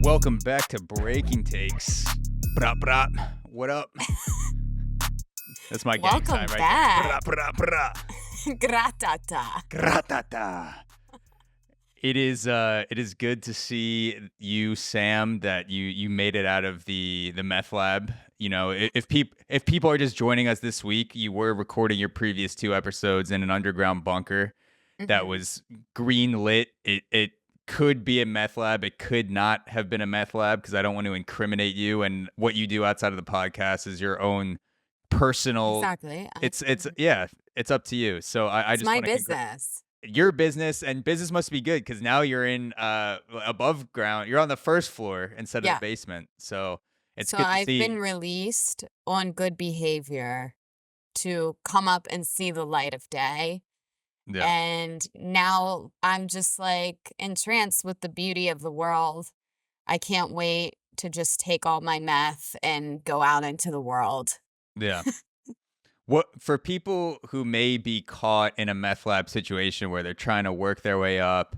Welcome back to Breaking Takes. Brah, brah. What up? That's my gang sign Welcome right back. there. Brah, brah, brah. Gratata. Gratata. It is good to see you, Sam, that you made it out of the meth lab. You know, if people are just joining us this week, you were recording your previous 2 episodes in an underground bunker that Mhm. was green lit. It could be a meth lab. It could not have been a meth lab because I don't want to incriminate you. And what you do outside of the podcast is your own personal. Exactly. It's yeah, it's up to you. So I It's just my want to business. your business, and business must be good because now you're in above ground. You're on the first floor instead of the Yeah. basement. So it's So good to I've been see. released on good behavior to come up and see the light of day. Yeah. And now I'm just like entranced with the beauty of the world. I can't wait to just take all my meth and go out into the world. Yeah. What for people who may be caught in a meth lab situation where they're trying to work their way up,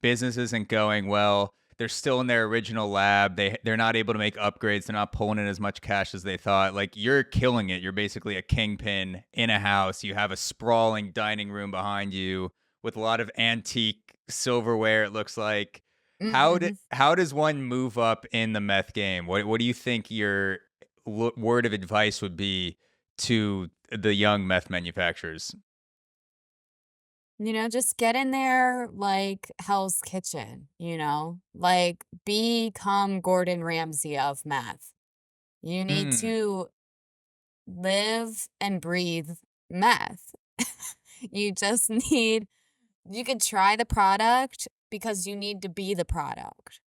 business isn't going well. They're still in their original lab. They're not able to make upgrades. They're not pulling in as much cash as they thought. Like you're killing it. You're basically a kingpin in a house. You have a sprawling dining room behind you with a lot of antique silverware. It looks like. Mhm. How does one move up in the meth game? What do you think your word of advice would be to the young meth manufacturers? Just get in there like Hell's Kitchen, like become Gordon Ramsay of meth. You need Mm, to live and breathe meth. You just need, you could try the product because you need to be the product.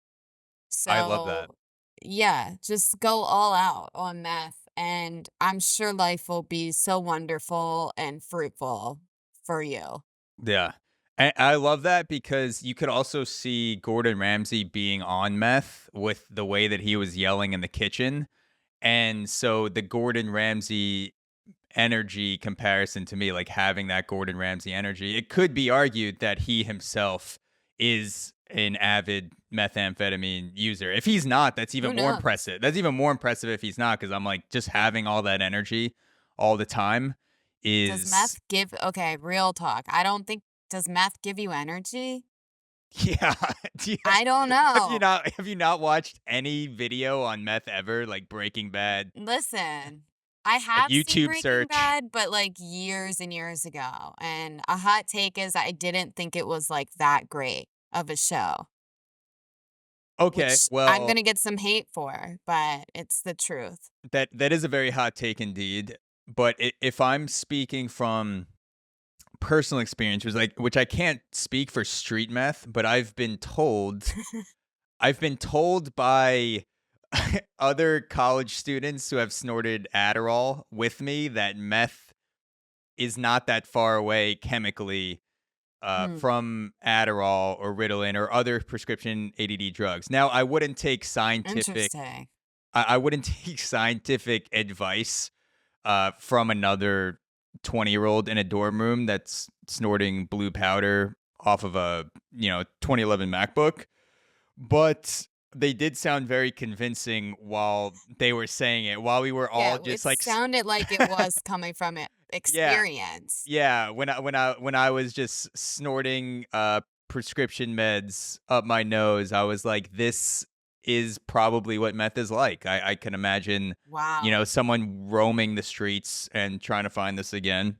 I love that. So, yeah, just go all out on meth. And I'm sure life will be so wonderful and fruitful for you. Yeah. And I love that because you could also see Gordon Ramsay being on meth with the way that he was yelling in the kitchen. And so the Gordon Ramsay energy comparison to me, like having that Gordon Ramsay energy, it could be argued that he himself is an avid methamphetamine user. If he's not, that's Who even more knows? impressive. That's even more impressive if he's not, because I'm like, just having all that energy all the time Does is, meth give okay, real talk. I don't think does meth give you energy? yeah. I don't know. Have you not watched any video on meth ever, like Breaking Bad, Listen, I like have seen YouTube Breaking search? Bad, but like years and years ago. And a hot take is I didn't think it was like that great of a show, Okay, which I'm well, gonna get some hate for, but it's the truth. that is a very hot take indeed. But if I'm speaking from personal experience, which I can't speak for street meth, but I've been told by other college students who have snorted Adderall with me that meth is not that far away chemically Hmm, from Adderall or Ritalin or other prescription ADD drugs. Now, interesting. I wouldn't take scientific advice from another 20-year-old in a dorm room that's snorting blue powder off of a 2011 MacBook, but they did sound very convincing while they were saying it. While we were all Yeah, it just like, sounded like it was coming from it yeah, experience. yeah. When I was just snorting prescription meds up my nose, I was like, this is probably what meth is like. I can imagine, Wow. someone roaming the streets and trying to find this again.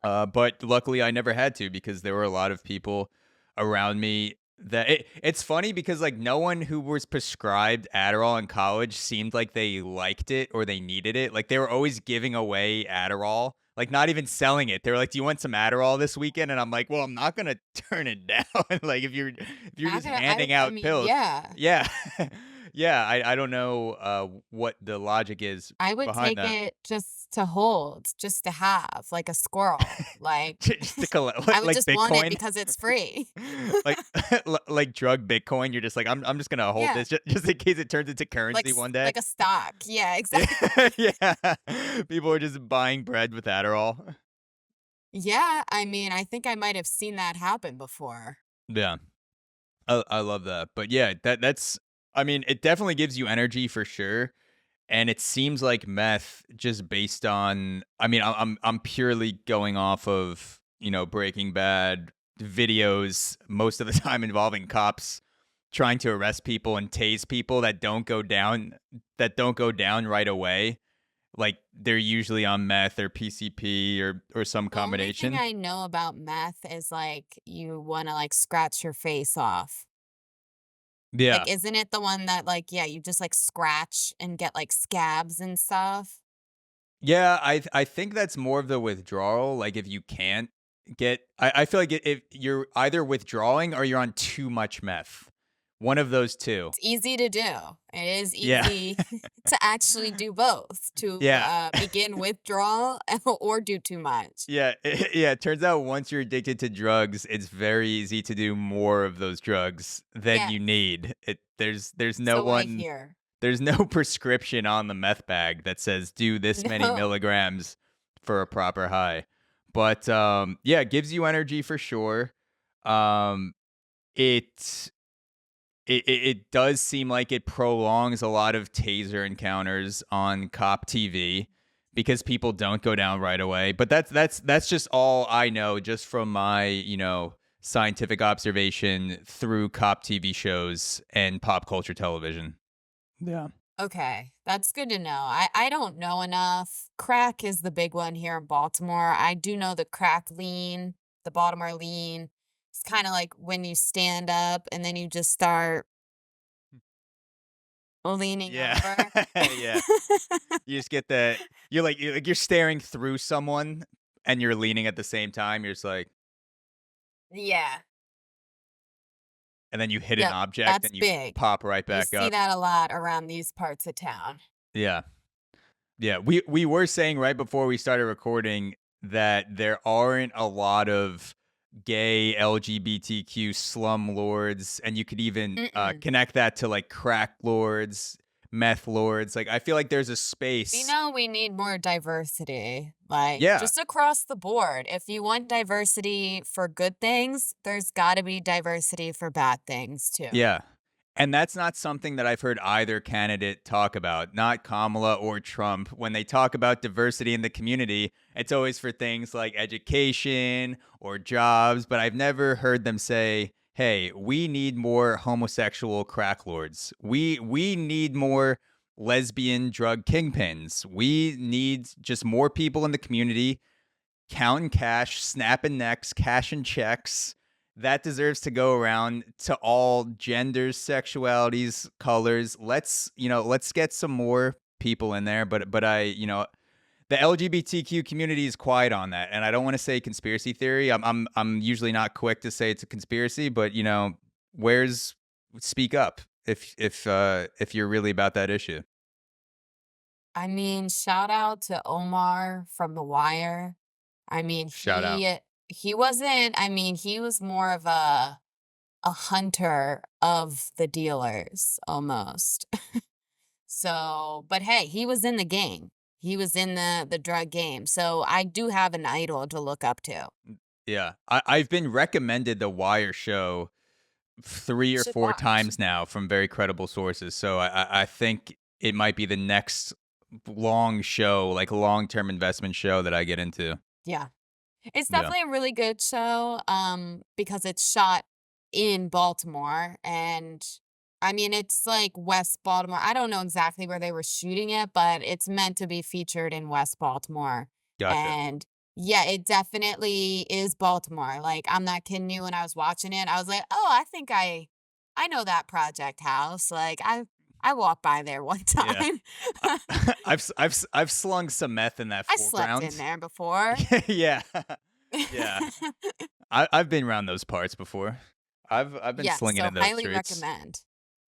But luckily, I never had to because there were a lot of people around me that it's funny because like no one who was prescribed Adderall in college seemed like they liked it or they needed it. Like they were always giving away Adderall, like not even selling it. They were like, "Do you want some Adderall this weekend?" And I'm like, "Well, I'm not gonna turn it down. Like if you're Not just gonna handing I out mean, pills, yeah. yeah, yeah. I don't know what the logic is I would behind take that. it just to hold, just to have, like a squirrel. Like, Just to collect, I would like just want it Bitcoin. because it's free. Like like drug Bitcoin, you're just like, I'm just gonna hold Yeah, this just in case it turns into currency one day. like a stock. Yeah, Yeah, exactly. yeah. People are just buying bread with Adderall. Yeah, I mean, I think I might have seen that happen before. Yeah, I love that. But yeah, that's I mean, it definitely gives you energy for sure. And it seems like meth just based on I mean, I'm purely going off of, Breaking Bad videos most of the time involving cops trying to arrest people and tase people that don't go down right away. Like they're usually on meth or PCP or some The only thing combination. I know about meth is like you want to like scratch your face off. Yeah. Like, isn't it the one that like, yeah, you just like scratch and get like scabs and stuff? Yeah, I think that's more of the withdrawal. Like if you can't I feel like if you're either withdrawing or you're on too much meth. One of those two. It's easy to do. It is Yeah. easy to actually do both, to Yeah. begin withdrawal or do too much. Yeah. Yeah. It turns out once you're addicted to drugs, it's very easy to do more of those drugs than Yeah, you need. There's no so I one hear. there's no prescription on the meth bag that says do this many No. milligrams for a proper high. But yeah, it gives you energy for sure. Um it it does seem like it prolongs a lot of taser encounters on cop TV because people don't go down right away. But that's just all I know just from my, scientific observation through cop TV shows and pop culture television. Yeah. Okay, that's good to know. I don't know enough. Crack is the big one here in Baltimore. I do know the crack lean, the Baltimore lean. It's kind of like when you stand up and then you just start leaning Yeah. over. Yeah. You just get that you're staring through someone and you're leaning at the same time. You're just like Yeah. and then you hit an Yep. object That's and you big. pop right You back see up. that a lot around these parts of town. Yeah. Yeah, we were saying right before we started recording that there aren't a lot of gay LGBTQ slum lords, and you could even Mm-mm. connect that to like crack lords, meth lords. Like I feel like there's a You space. know, we need more diversity, like Yeah, just across the board. If you want diversity for good things, there's got to be diversity for bad things too. yeah. And that's not something that I've heard either candidate talk about, not Kamala or Trump. When they talk about diversity in the community, it's always for things like education or jobs, but I've never heard them say, "Hey, we need more homosexual crack lords. We need more lesbian drug kingpins. We need just more people in the community counting cash, snapping necks, cashing checks. That deserves to go around to all genders, sexualities, colors. Let's get some more people in there. But the LGBTQ community is quiet on that, and I don't want to say conspiracy theory. I'm usually not quick to say it's a conspiracy, but where's speak up if you're really about that issue. I mean, shout out to Omar from The Wire. I mean, Shout out. he wasn't, I mean, he was more of a hunter of the dealers almost. So, but hey, he was in the game. He was in the drug game. So I do have an idol to look up to. Yeah, I've been recommended the Wire show You 3 or should 4 watch. times now from very credible sources. So I think it might be the next long show, like long-term investment show that I get into. Yeah. It's Yeah. definitely a really good show, because it's shot in Baltimore, and I mean, it's like West Baltimore. I don't know exactly where they were shooting it, but it's meant to be featured in West Baltimore. Gotcha. And yeah, it definitely is Baltimore. Like, I'm not kidding you. When I was watching it, I was like, "Oh, I think I know that project house." Like, I walked by there one Yeah. time. I I've slung some meth in that I slept in foreground. there before. Yeah. Yeah. I've been around those parts before. I've been Yeah, slinging so in those highly streets. recommend.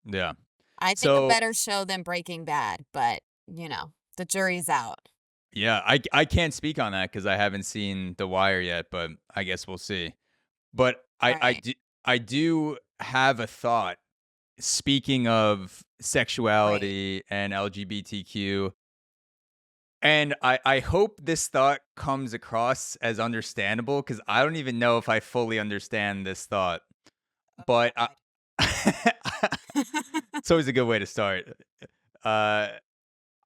Yeah. I think a So, better show than Breaking Bad, but, the jury's out. yeah, I can't speak on that because I haven't seen The Wire yet, but I guess we'll see. But Alright. I do have a thought. Speaking of Great. sexuality and LGBTQ, and I hope this thought comes across as understandable because I don't even know if I fully understand this thought. Oh But god. It's always a good way to start. Uh,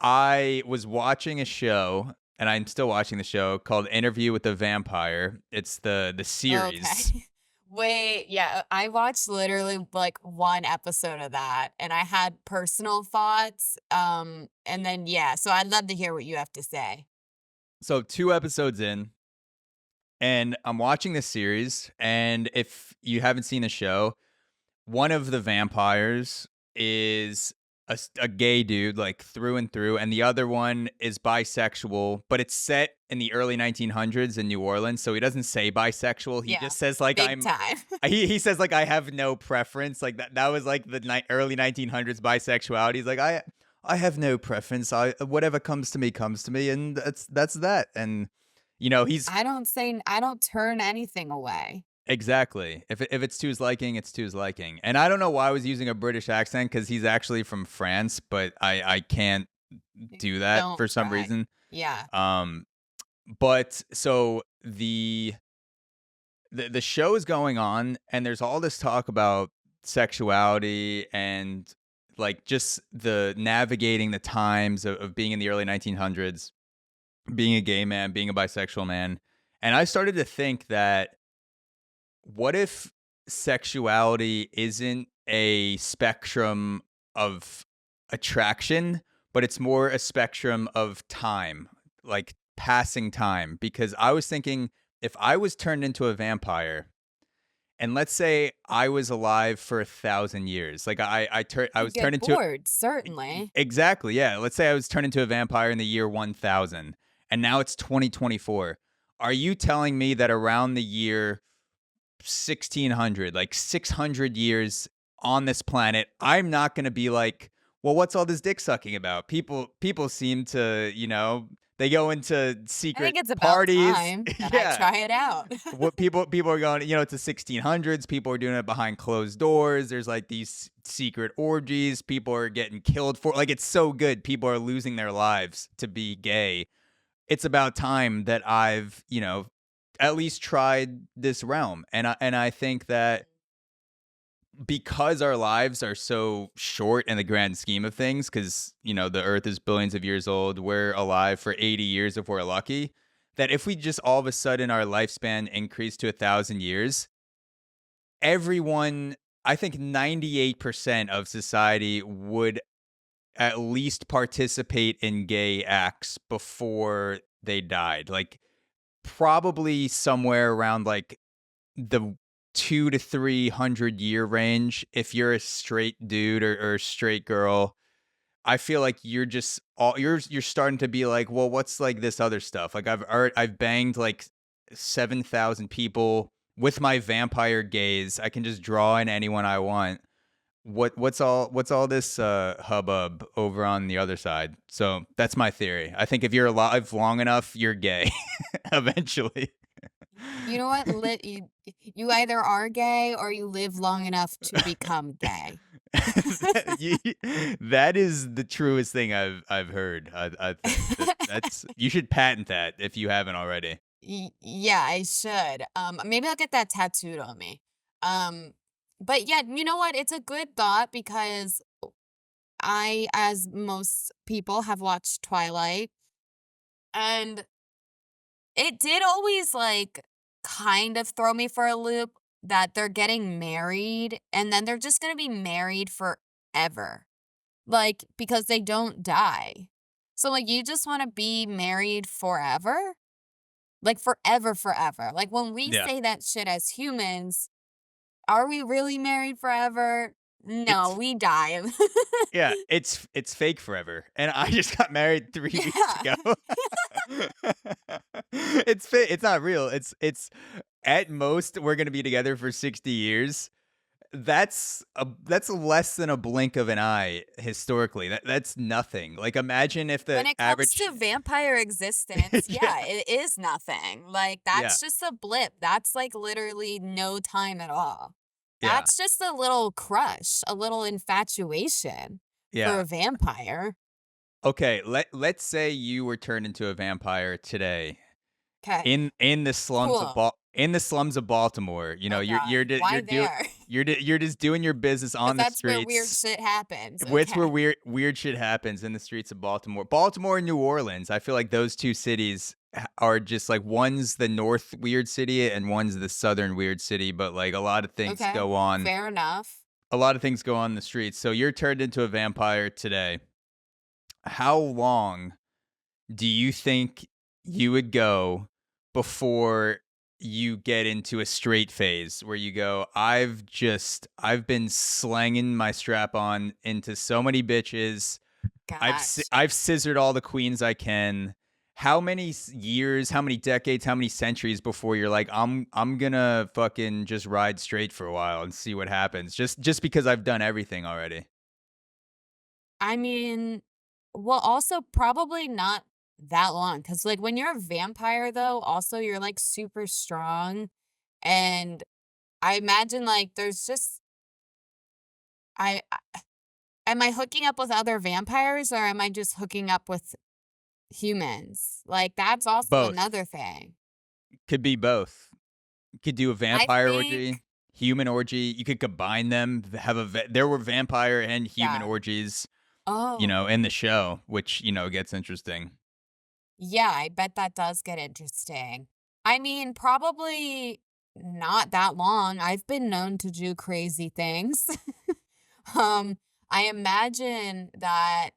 I was watching a show, and I'm still watching the show called Interview with the Vampire. It's the series. Okay. Wait, yeah, I watched literally like one episode of that and I had personal thoughts. And then yeah, so I'd love to hear what you have to say. So 2 episodes in, and I'm watching this series, and if you haven't seen the show, one of the vampires is a gay dude, like, through and through, and the other one is bisexual, but it's set in the early 1900s in New Orleans, so he doesn't say bisexual, he Yeah, just says, like, big time. he says, like, "I have no preference," like, that was, like, the early 1900s bisexuality. He's like, "I have no preference, I whatever comes to me, and that's that," and, he's I don't turn anything away. exactly. If it's to his liking, it's to his liking. And I don't know why I was using a British accent because he's actually from France, but I can't do that Don't for some try. reason. Yeah. Um, but so the show is going on, and there's all this talk about sexuality and like just the navigating the times of being in the early 1900s, being a gay man, being a bisexual man. And I started to think that what if sexuality isn't a spectrum of attraction, but it's more a spectrum of time, like passing time? Because I was thinking if I was turned into a vampire, and let's say I was alive for 1,000 years, like I You was turned get into bored, certainly. exactly, yeah. Let's say I was turned into a vampire in the year 1000, and now it's 2024. Are you telling me that around the year 1600, like 600 years on this planet, I'm not going to be like, well, what's all this dick sucking about? People seem to, they go into I think secret it's about parties. time that I Yeah. try it out. What people are going, to 1600s, people are doing it behind closed doors. There's like these secret orgies, people are getting killed for, like, it's so good. People are losing their lives to be gay. It's about time that I've, at least tried this realm. And I think that because our lives are so short in the grand scheme of things, because the earth is billions of years old, we're alive for 80 years if we're lucky, that if we just all of a sudden our lifespan increased to 1,000 years, everyone, I think 98% of society would at least participate in gay acts before they died. Like, probably somewhere around like the 2 to 300 year range. If you're a straight dude or a straight girl, I feel like you're just all you're starting to be like, well, what's like this other stuff? Like I've banged like 7,000 people with my vampire gaze. I can just draw in anyone I want. What's all this hubbub over on the other side? So that's my theory. I think if you're alive long enough, you're gay eventually. You know what? You either are gay or you live long enough to become gay. That is the truest thing I've heard. I think that's you should patent that if you haven't already. Yeah, I should. Maybe I'll get that tattooed on me. Um, but yeah, you know what? It's a good thought because as most people, have watched Twilight, and it did always like kind of throw me for a loop that they're getting married and then they're just gonna be married forever. Like, because they don't die. So like you just wanna be married forever? Like forever, forever. Like when we Yeah. say that shit as humans, are we really married forever? No, It's we die. yeah, it's fake forever. And I just got married 3 weeks Yeah. ago. It's fake. It's not real. It's at most we're going to be together for 60 years. That's less than a blink of an eye historically. That's nothing. Like, imagine if When the it comes average to vampire existence, yeah. yeah, it is nothing. Like, Yeah. that's just a blip. That's like literally no time at all. Yeah. That's just a little crush, a little infatuation for Yeah. a vampire. Okay, let's say you were turned into a vampire today. Okay, In the slums of cool. in the slums of Baltimore. You know, Oh god, why there? you're just doing your business Because on the that's where weird streets. shit happens. What's where Okay. weird shit happens in the streets of Baltimore. Baltimore and New Orleans. I feel like those 2 cities are just like one's the north weird city and one's the southern weird city, but like Okay. Fair enough. a lot of things go on in the streets. So you're turned into a vampire today. How long do you think you would go before you get into a straight phase where you go, I've been slanging my strap on into so many bitches. Gosh. I've scissored all the queens I can. How many years, how many decades, how many centuries before you're like, I'm gonna fucking just ride straight for a while and see what happens, just because I've done everything already. I mean, well, also probably not that long. Cause like when you're a vampire though, also you're like super strong. And I imagine like there's just I am I hooking up with other vampires or am I just hooking up with humans? Like that's also Both. another thing. Could be both. Could do a I vampire orgy, think human orgy. You could combine them. There were vampire and human yeah. orgies, Oh. in the show, which gets interesting. Yeah, I bet that does get interesting. I mean, probably not that long. I've been known to do crazy things. um, I imagine that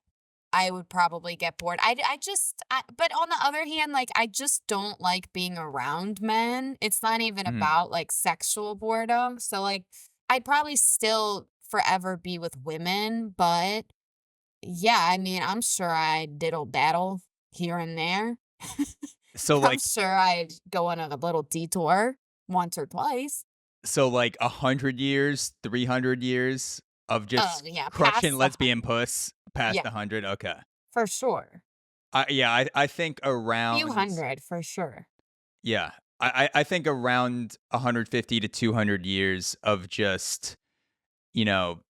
I would probably get bored. But on the other hand, like, I just don't like being around men. It's not even Mhm. about like sexual boredom. So, like, I'd probably still forever be with women. But yeah, I mean, I'm sure I diddle daddle here and there. So I'm like, sure I'd go on a little detour once or twice. 100 years, 300 years of Oh, just yeah, crushing past the lesbian puss past yeah, 100. Okay. for sure. I think Few around, hundred for sure. yeah, I think around 150 to 200 years of just, you know,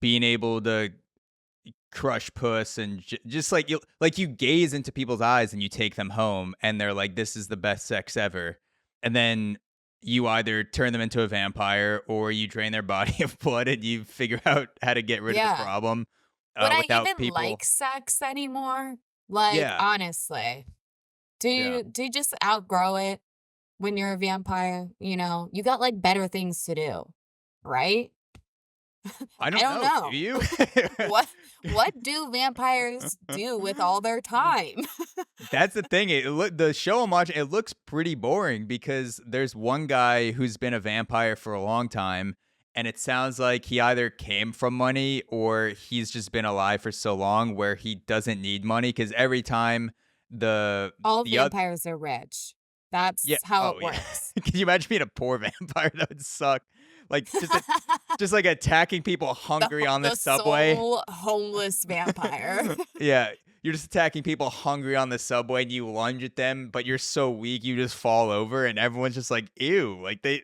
being able to crush puss and just like you gaze into people's eyes and you take them home and they're like, this is the best sex ever. And then you either turn them into a vampire or you drain their body of blood and you figure out how to get rid of the Yeah. problem Would I without even people. like sex anymore? Like, Yeah. honestly, do Yeah. you just outgrow it when you're a vampire? You know, you got like better things to do, right? I I don't don't know. Do know. you? What what do vampires do with all their time? That's the thing. The show I'm watching, it looks pretty boring because there's one guy who's been a vampire for a long time, and it sounds like he either came from money or he's just been alive for so long where he doesn't need money. Because every time All the other, vampires are rich. yeah, That's how oh it yeah, works. can you imagine being a poor vampire? That would suck. Like just like attacking people hungry on the The subway. sole homeless vampire. Yeah, you're just attacking people hungry on the subway and you lunge at them, but you're so weak you just fall over and everyone's just like, ew, like they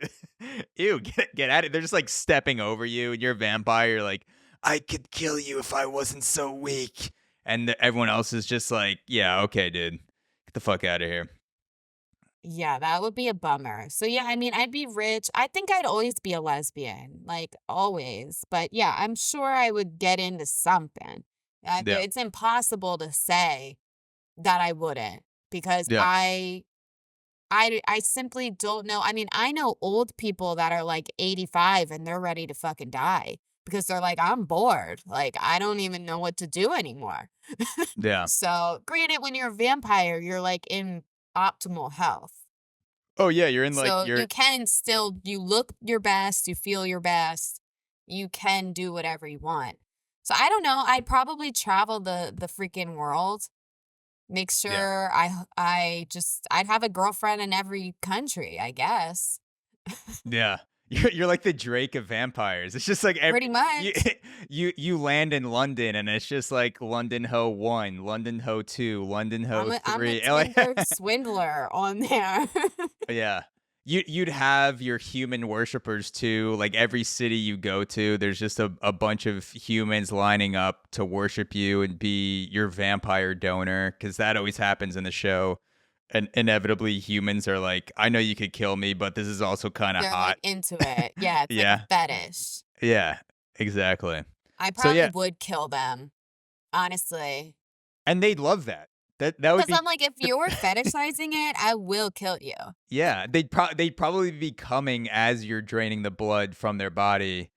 ew, get at it. They're just like stepping over you and you're a vampire, you're like, I could kill you if I wasn't so weak. And everyone else is just like, yeah, okay, dude. Get the fuck out of here. Yeah, that would be a bummer. So yeah, I mean, I'd be rich. I think I'd always be a lesbian, like always. But yeah, I'm sure I would get into something. Yeah. It's impossible to say that I wouldn't because Yeah. I simply don't know. I mean, I know old people that are like 85 and they're ready to fucking die because they're like, I'm bored. Like, I don't even know what to do anymore. Yeah. So, granted, when you're a vampire, you're like in optimal health. Oh yeah, you're in like So you're you can still, you look your best, you feel your best, you can do whatever you want. So I don't know. I'd probably travel the freaking world. Make yeah. sure I'd have a girlfriend in every country, I guess. Yeah. You're like the Drake of vampires. It's just like Pretty you much. you land in London and it's just like London Ho 1, London Ho 2, London Ho I'm a 3. Tinder swindler on there. Yeah. You'd have your human worshippers too. Like every city you go to, there's just a bunch of humans lining up to worship you and be your vampire donor because that always happens in the show. And inevitably humans are like, I know you could kill me, but this is also kind of They're, like, hot. into it. Yeah, it's like a Yeah. fetish. Yeah. Exactly. I So probably yeah, would kill them, honestly. and they'd love that. That would 'Cause be I'm like, if the you're fetishizing it, I will kill you. yeah, they'd probably be coming as you're draining the blood from their body I'd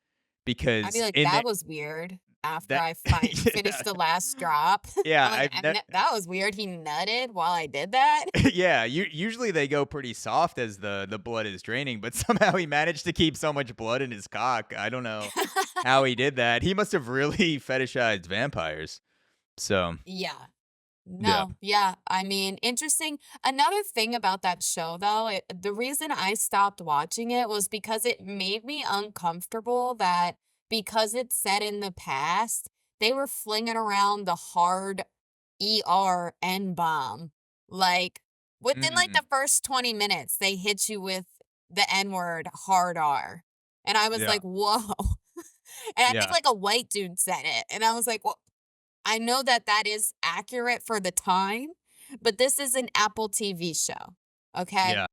be because like, in "That the was weird," after that I yeah, finished the last drop. yeah, I'm like, "That was weird, he nutted while I did that?" yeah, usually they go pretty soft as the blood is draining, but somehow he managed to keep so much blood in his cock. I don't know how he did that. He must have really fetishized vampires. So, Yeah. yeah. No, yeah, I mean, interesting. Another thing about that show, though, the reason I stopped watching it was because it made me uncomfortable that because it's set in the past, they were flinging around the hard ER N bomb. Like, within like Mm, the first 20 minutes, they hit you with the N word hard R. And I was yeah, like, whoa. And I think yeah, like a white dude said it. And I was like, well, I know that that is accurate for the time, but this is an Apple TV show. Okay. yeah,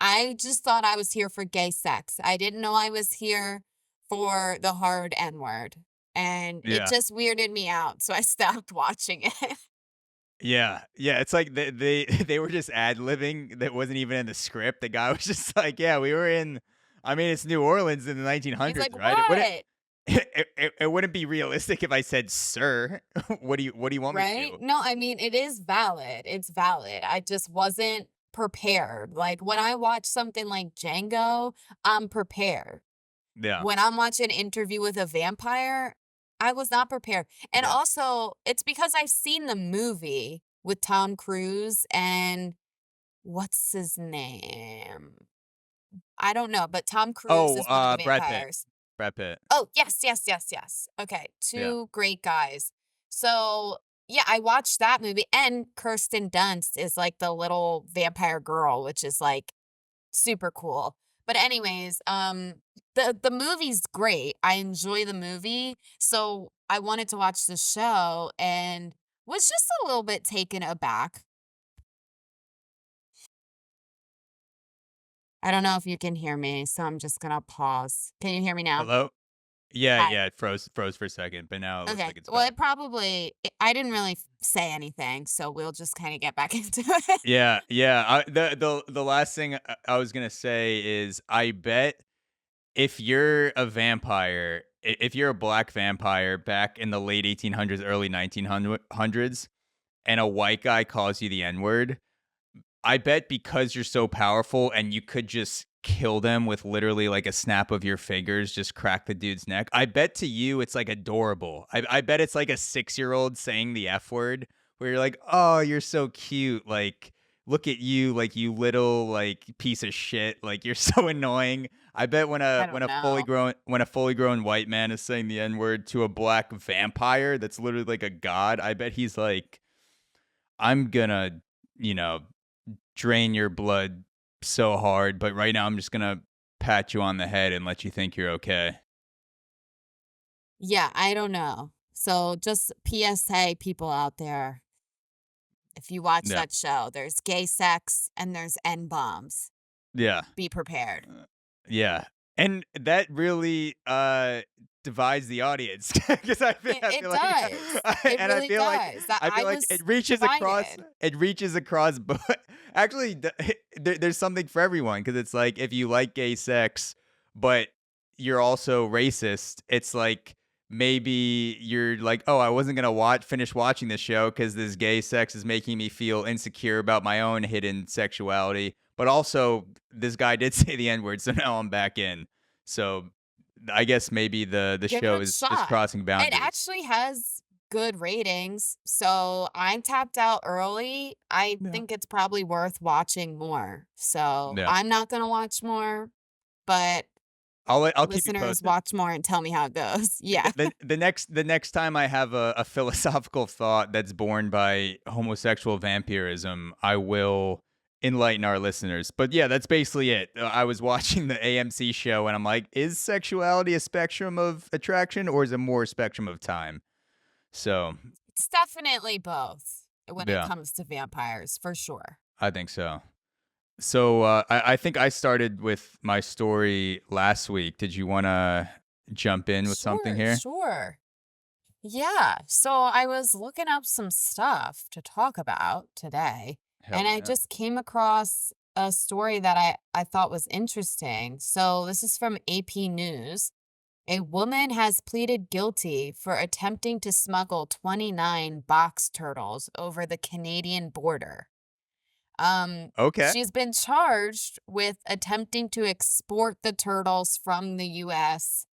I just thought I was here for gay sex. I didn't know I was here for the hard N word. And it yeah. just weirded me out. So I stopped watching it. Yeah, yeah, it's like they were just ad-libbing that wasn't even in the script. The guy was just like, "Yeah, we were in I mean, it's New Orleans in the He's like, 1900s, right? It wouldn't what? it wouldn't be realistic if I said, 'Sir.' What do you want me to Right? do?" No, I mean, it is valid. It's valid. I just wasn't prepared. Like when I watch something like Django, I'm prepared. Yeah, When I'm watching an Interview with a Vampire, I was not prepared. And yeah. also, it's because I've seen the movie with Tom Cruise and what's his name? I don't know, but Tom Cruise Oh, is one of the Brad Pitt. vampires. Brad Pitt. Oh, yes, yes, yes, yes. Okay, Yeah. 2 great guys. So, yeah, I watched that movie, and Kirsten Dunst is, like, the little vampire girl, which is, like, super cool. But anyways, the movie's great. I enjoy the movie, so I wanted to watch the show and was just a little bit taken aback. I don't know if you can hear me, so I'm just gonna pause. Can you hear me now? Hello? Yeah, Hi. yeah, it froze for a second, but now it looks Okay. like it's Well, back. it probably I didn't really say anything, so we'll just kind of get back into it. Yeah, yeah, the last thing I was gonna say is I bet if you're a vampire, if you're a black vampire back in the late 1800s, early 1900s, and a white guy calls you the N-word, I bet because you're so powerful and you could just kill them with literally like a snap of your fingers, just crack the dude's neck. I bet to you it's like adorable. I bet it's like a 6-year-old saying the F word where you're like, oh, you're so cute. Like, look at you, like you little like piece of shit. Like you're so annoying. I bet I don't know. when a fully grown white man is saying the N word to a black vampire that's literally like a god, I bet he's like, I'm gonna, you know, drain your blood so hard, but right now I'm just gonna pat you on the head and let you think you're okay. Yeah, I don't know. So just PSA people out there, if you watch Yeah. that show, there's gay sex and there's N bombs. Yeah. Be prepared. Yeah. And that really divides the audience because I It feel like does. It and really does. That I I feel like was divided. it reaches across but actually there's something for everyone because it's like if you like gay sex but you're also racist, it's like maybe you're like, "Oh, I wasn't going to finish watching this show cuz this gay sex is making me feel insecure about my own hidden sexuality." But also this guy did say the N-word, so now I'm back in. So I guess maybe the Give it show a is shot. crossing It boundaries. actually has good ratings, so I'm tapped out early. I Yeah. think it's probably worth watching more. So Yeah. I'm not gonna watch more, but I'll keep you listeners posted. watch more and tell me how it goes. Yeah. The next time I have a philosophical thought that's born by homosexual vampirism, I will enlighten our listeners. But yeah, that's basically it. I was watching the AMC show and I'm like, is sexuality a spectrum of attraction or is it more a spectrum of time? So It's definitely both when it yeah. comes to vampires, for sure. I think so. So I think I started with my story last week. Did you want to jump in with something Sure, here? sure. Yeah. So I was looking up some stuff to talk about today, Hell and I yeah. just came across a story that I thought was interesting. So this is from AP News. A woman has pleaded guilty for attempting to smuggle 29 box turtles over the Canadian border. Okay. She's been charged with attempting to export the turtles from the US,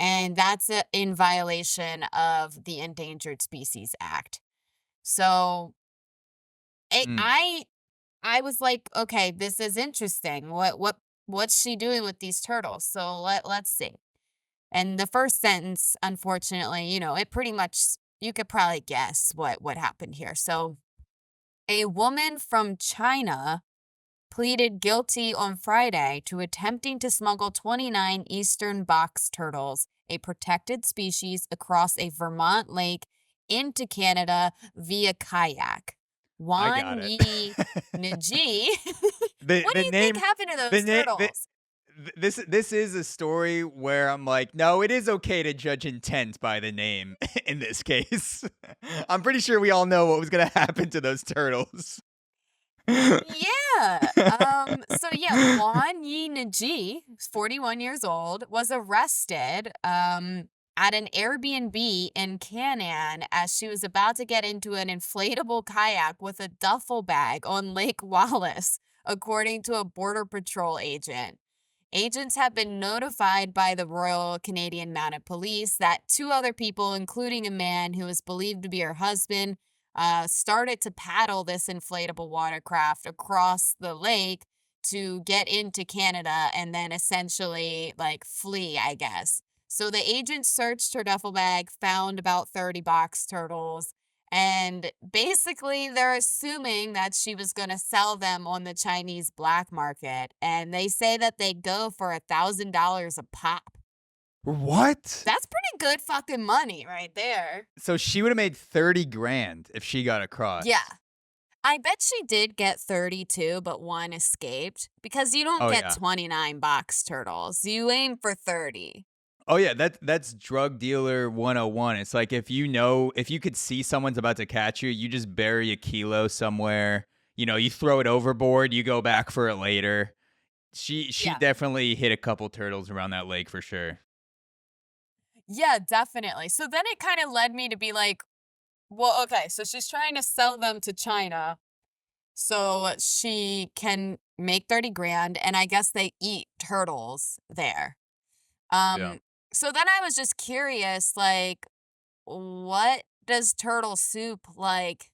and that's in violation of the Endangered Species Act. So I Mm. I I was like, okay, this is interesting. What's she doing with these turtles? So let's see. And the first sentence, unfortunately, it pretty much you could probably guess what happened here. So a woman from China pleaded guilty on Friday to attempting to smuggle 29 eastern box turtles, a protected species, across a Vermont lake into Canada via kayak. I got Wan it. Yi Niji. the What do the you think name happened to the those name turtles? this is a story where I'm like, no, it is okay to judge intent by the name in this case. I'm pretty sure we all know what was gonna happen to those turtles. Yeah. So yeah, Wan Yi Naji, 41 years old, was arrested at an Airbnb in Canaan as she was about to get into an inflatable kayak with a duffel bag on Lake Wallace, according to a Border Patrol agent. Agents have been notified by the Royal Canadian Mounted Police that two other people, including a man who is believed to be her husband, started to paddle this inflatable watercraft across the lake to get into Canada and then essentially like flee, I guess. So the agents searched her duffel bag, found about 30 box turtles, and basically, they're assuming that she was going to sell them on the Chinese black market. And they say that they go for $1,000 a pop. What? That's pretty good fucking money right there. So she would have made 30 grand if she got Yeah. across. I bet she did get 32, but one escaped because you don't Oh get yeah. 29 box turtles. You aim for 30. Oh yeah, that's drug dealer 101. It's like if you could see someone's about to catch you, you just bury a kilo somewhere. You throw it overboard, you go back for it later. She Yeah. definitely hit a couple turtles around that lake for sure. Yeah, definitely. So then it kind of led me to be like, well, okay, so she's trying to sell them to China so she can make 30 grand, and I guess they eat turtles there. Yeah. Um, so then I was just curious, like, what does turtle soup like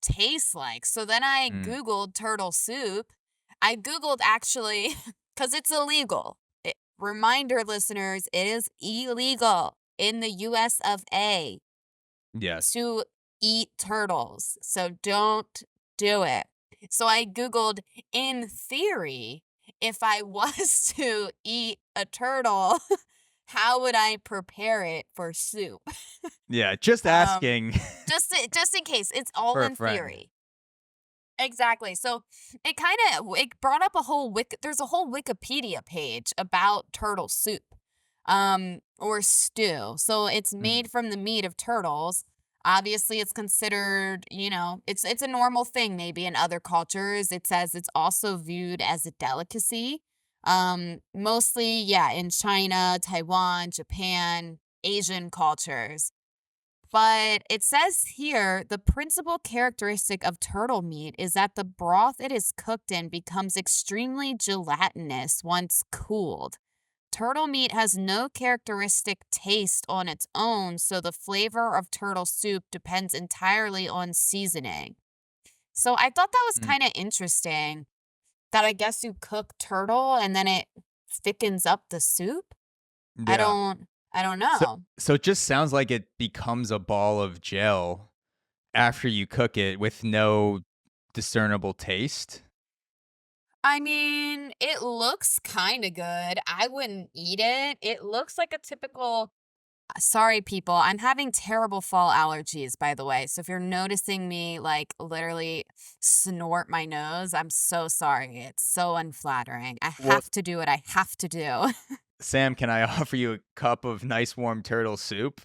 taste like? So then I Mm. Googled turtle soup. I Googled actually, because it's illegal. Reminder, listeners, it is illegal in the US of A Yes. to eat turtles. So don't do it. So I Googled, in theory, if I was to eat a turtle, how would I prepare it for soup? Yeah, just Um, asking just in case, it's all for a in friend. theory. Exactly. So it brought up a whole there's a whole Wikipedia page about turtle soup, or stew. So it's Mhm. made from the meat of turtles. Obviously, it's considered, it's a normal thing maybe in other cultures. It says it's also viewed as a delicacy. Mostly, yeah, in China, Taiwan, Japan, Asian cultures. But it says here the principal characteristic of turtle meat is that the broth it is cooked in becomes extremely gelatinous once cooled. Turtle meat has no characteristic taste on its own, so the flavor of turtle soup depends entirely on seasoning. So I thought that was Mm. kind of interesting that I guess you cook turtle and then it thickens up the soup. I Yeah. don't I don't So know. so it just sounds like it becomes a ball of gel after you cook it with no discernible taste. I mean, it looks kinda good. I wouldn't eat it. It looks like a typical Sorry, people. I'm having terrible fall allergies, by the way. So if you're noticing me like literally snort my nose, I'm so sorry. It's so unflattering. I Well, have to do what I have to do. Sam, can I offer you a cup of nice warm turtle soup?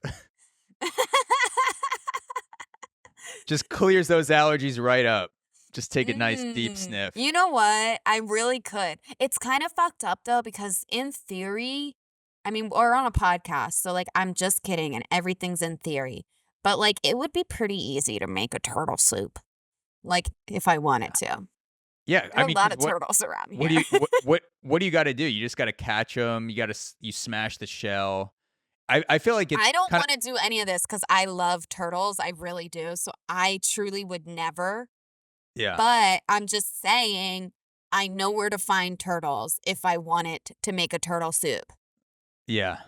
Just clears those allergies right up. Just take a nice deep sniff. You know what? I really could. It's kind of fucked up though, because in theory, I mean, we're on a podcast, so like I'm just kidding and everything's in theory. But like it would be pretty easy to make a turtle soup. Like if I wanted to. Yeah, There I are a mean, lot 'cause of turtles around what here. do you what do you gotta do? You just gotta catch them. You smash the shell. I feel like it's I don't kinda want to do any of this because I love turtles. I really do. So I truly would never. yeah, But I'm just saying, I know where to find turtles if I wanted to make a turtle soup. yeah.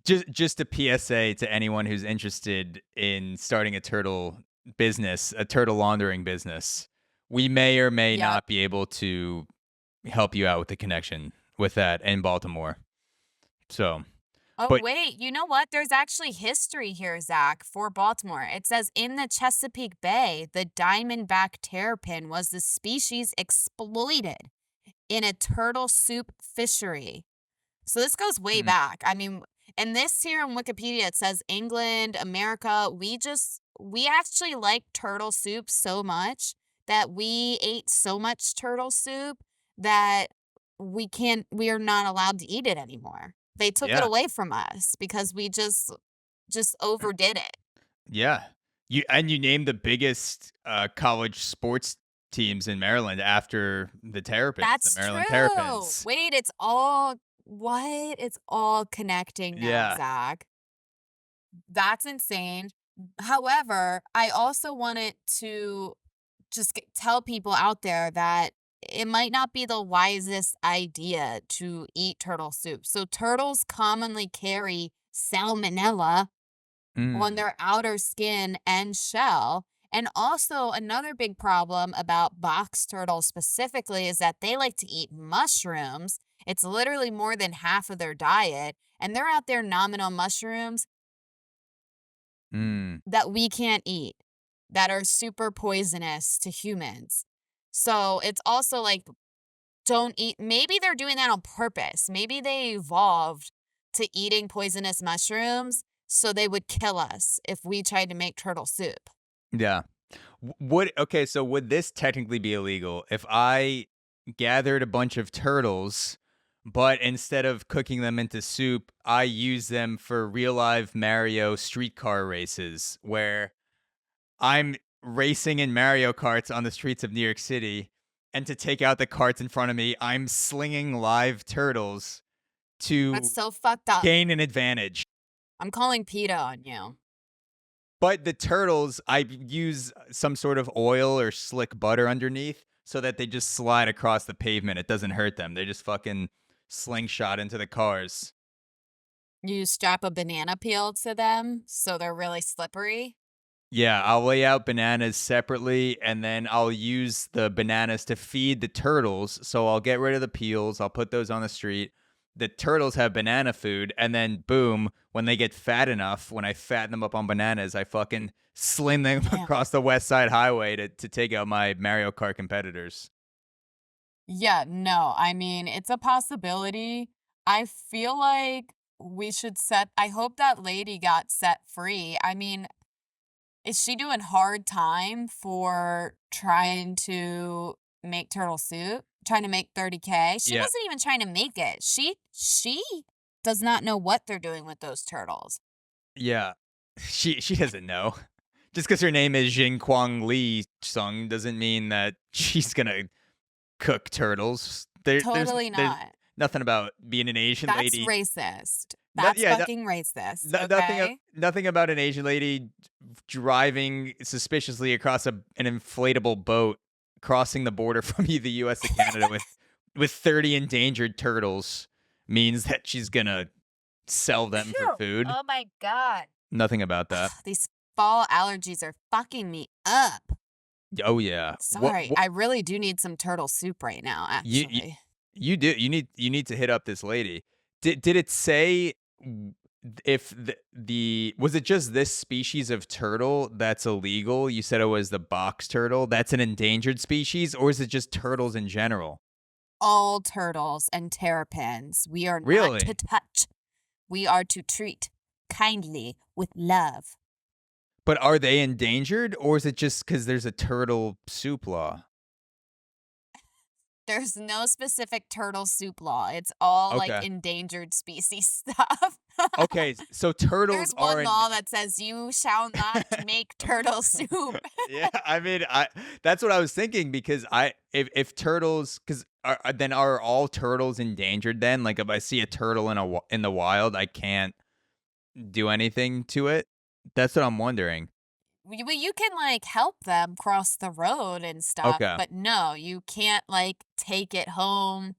Just a PSA to anyone who's interested in starting a turtle business, a turtle laundering business. We may or may Yep. not be able to help you out with the connection with that in Baltimore. So, Oh, but wait, you know what? There's actually history here, Zach, for Baltimore. It says in the Chesapeake Bay, the diamondback terrapin was the species exploited in a turtle soup fishery. So this goes way mm, back. I mean, and this here on Wikipedia, it says England, America, we actually like turtle soup so much that we ate so much turtle soup that we are not allowed to eat it anymore. They took it yeah, away from us because we just overdid it. yeah. You named the biggest college sports teams in Maryland after the That's Maryland true. Terrapins. Wait, it's all what? It's all connecting now, Yeah. Zach. That's insane. However, I also wanted to just tell people out there that it might not be the wisest idea to eat turtle soup. So, turtles commonly carry salmonella on Mm, their outer skin and shell. And also, another big problem about box turtles specifically is that they like to eat mushrooms. It's literally more than half of their diet. And they're out there nomming on mushrooms mm. that we can't eat that are super poisonous to humans. So it's also like, don't eat. Maybe they're doing that on purpose. Maybe they evolved to eating poisonous mushrooms so they would kill us if we tried to make turtle soup. Yeah. Would okay, so would this technically be illegal if I gathered a bunch of turtles, but instead of cooking them into soup, I use them for real live Mario streetcar races where I'm racing in Mario Karts on the streets of New York City, and to take out the carts in front of me, I'm slinging live turtles That's to so fucked up. gain an advantage. I'm calling PETA on you. But the turtles, I use some sort of oil or slick butter underneath so that they just slide across the pavement. It doesn't hurt them. They just fucking slingshot into the cars. You strap a banana peel to them so they're really slippery. Yeah, I'll lay out bananas separately and then I'll use the bananas to feed the turtles. So I'll get rid of the peels, I'll put those on the street. The turtles have banana food, and then boom, when they get fat enough, when I fatten them up on bananas, I fucking sling them Yeah. across the West Side Highway to take out my Mario Kart competitors. Yeah, no, I mean, it's a possibility. I feel like I hope that lady got set free. I mean, is she doing hard time for trying to make turtle soup? Trying to make 30K? She Yeah, wasn't even trying to make it. She does not know what they're doing with those turtles. yeah. She doesn't know. Just because her name is Jing Kwang Lee Sung doesn't mean that she's gonna cook turtles. Totally There's not. nothing about being an Asian That's lady. racist. No, That's yeah, fucking racist, nothing okay? nothing about an Asian lady driving suspiciously across an inflatable boat crossing the border from the US to Canada with 30 endangered turtles means that she's gonna sell them for Phew. food. Oh my god. Nothing about that. These fall allergies are fucking me up. Oh yeah. Sorry, What I really do need some turtle soup right now, you actually. you do you need to hit up this lady. Did it say if the was it just this species of turtle that's illegal? You said it was the box turtle. That's an endangered species, or is it just turtles in general? All turtles and terrapins, we are not to Really? touch. We are to treat kindly with love. But are they endangered, or is it just because there's a turtle soup law? There's no specific turtle soup law. It's all like Okay. endangered species stuff. Okay, so turtles There's are one in law that says you shall not make turtle soup. Yeah, I mean, I that's what I was thinking because if turtles because then are all turtles endangered then? Like if I see a turtle in the wild, I can't do anything to it? That's what I'm wondering. You can like help them cross the road and stuff, Okay. but no, you can't like take it home,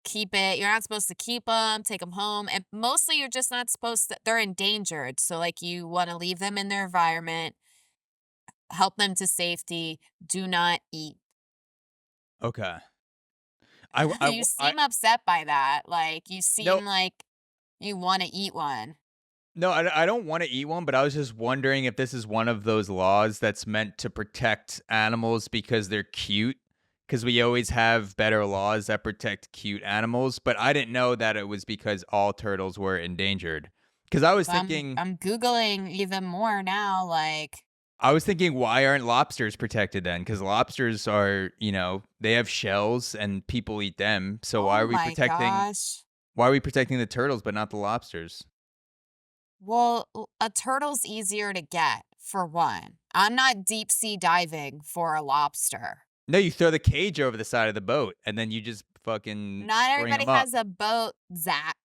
keep it. You're not supposed to keep them, take them home, and mostly you're just not supposed to. They're endangered, so like you want to leave them in their environment, help them to safety. Do not eat. Okay. I You I seem upset by that. Like you no seem like you want to eat one. no, I don't want to eat one, but I was just wondering if this is one of those laws that's meant to protect animals because they're cute. Because we always have better laws that protect cute animals, but I didn't know that it was because all turtles were endangered. Because I'm googling even more now. Like, I was thinking, why aren't lobsters protected then? Because lobsters are, they have shells and people eat them. So oh my gosh. why are we protecting the turtles but not the lobsters? Well, a turtle's easier to get for one. I'm not deep sea diving for a lobster. No, you throw the cage over the side of the boat and then you just fucking Not bring everybody them up. has a boat, Zach.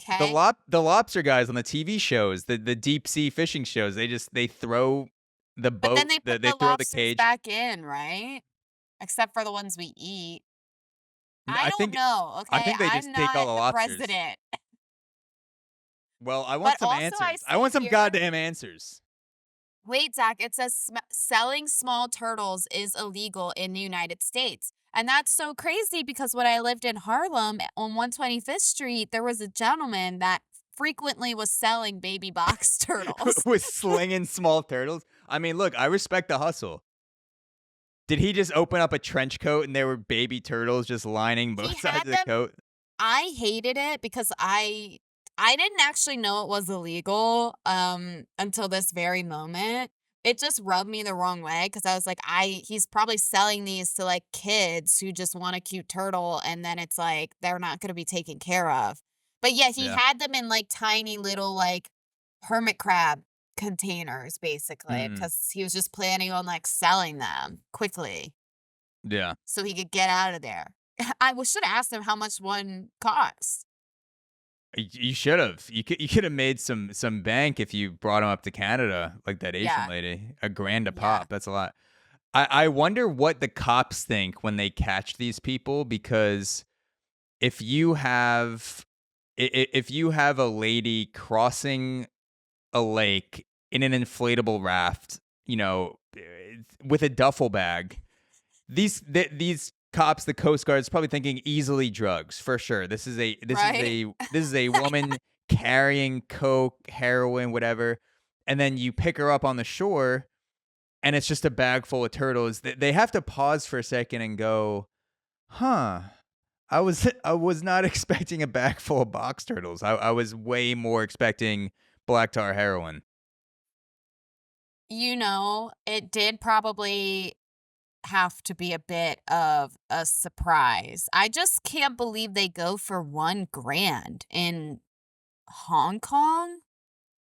The Okay. the lobster guys on the TV shows, the deep sea fishing shows, they throw the But then boat, they put they the throw the lobsters cage. back in, right? Except for the ones we eat. No, I don't know. I Okay. think they I'm just take all not the the lobsters. president. Well, I But want some also, I answers. I see want some here. goddamn answers. Wait, Zach, it says selling small turtles is illegal in the United States. And that's so crazy because when I lived in Harlem on 125th Street, there was a gentleman that frequently was selling baby box turtles. Was slinging small turtles. I mean, look, I respect the hustle. Did he just open up a trench coat and there were baby turtles just lining He both sides had of the them. coat? I hated it because I didn't actually know it was illegal until this very moment. It just rubbed me the wrong way because I was like, he's probably selling these to like kids who just want a cute turtle and then it's like they're not going to be taken care of. But yeah, he Yeah. had them in like tiny little like hermit crab containers basically Mm, because he was just planning on like selling them quickly yeah. so he could get out of there. Should have asked him how much one cost. You should have. You could have made some bank if you brought him up to Canada like that Asian Yeah. lady. A grand a Yeah. pop. That's a lot. I wonder what the cops think when they catch these people because if you have if you have a lady crossing a lake in an inflatable raft, with a duffel bag. These cops, the Coast Guard's probably thinking easily drugs for sure. Right? This is a woman carrying coke, heroin, whatever, and then you pick her up on the shore, and it's just a bag full of turtles. They have to pause for a second and go, "Huh." I was not expecting a bag full of box turtles. I was way more expecting black tar heroin. It did probably have to be a bit of a surprise. I just can't believe they go for 1 grand in Hong Kong.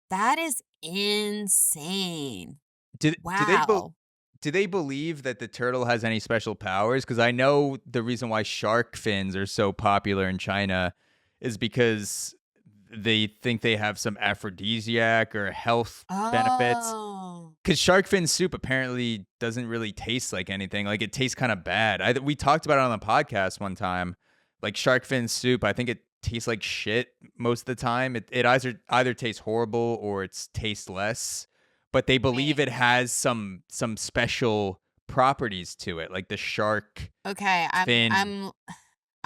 That is insane. Do they Wow. do they believe that the turtle has any special powers? Because I know the reason why shark fins are so popular in China is because they think they have some aphrodisiac or health benefits. Oh. Because shark fin soup apparently doesn't really taste like anything. Like it tastes kind of bad. We talked about it on the podcast one time. Like shark fin soup, I think it tastes like shit most of the time. It either tastes horrible or it's tasteless. But they believe Wait. it has some special properties to it, like the shark Okay, fin.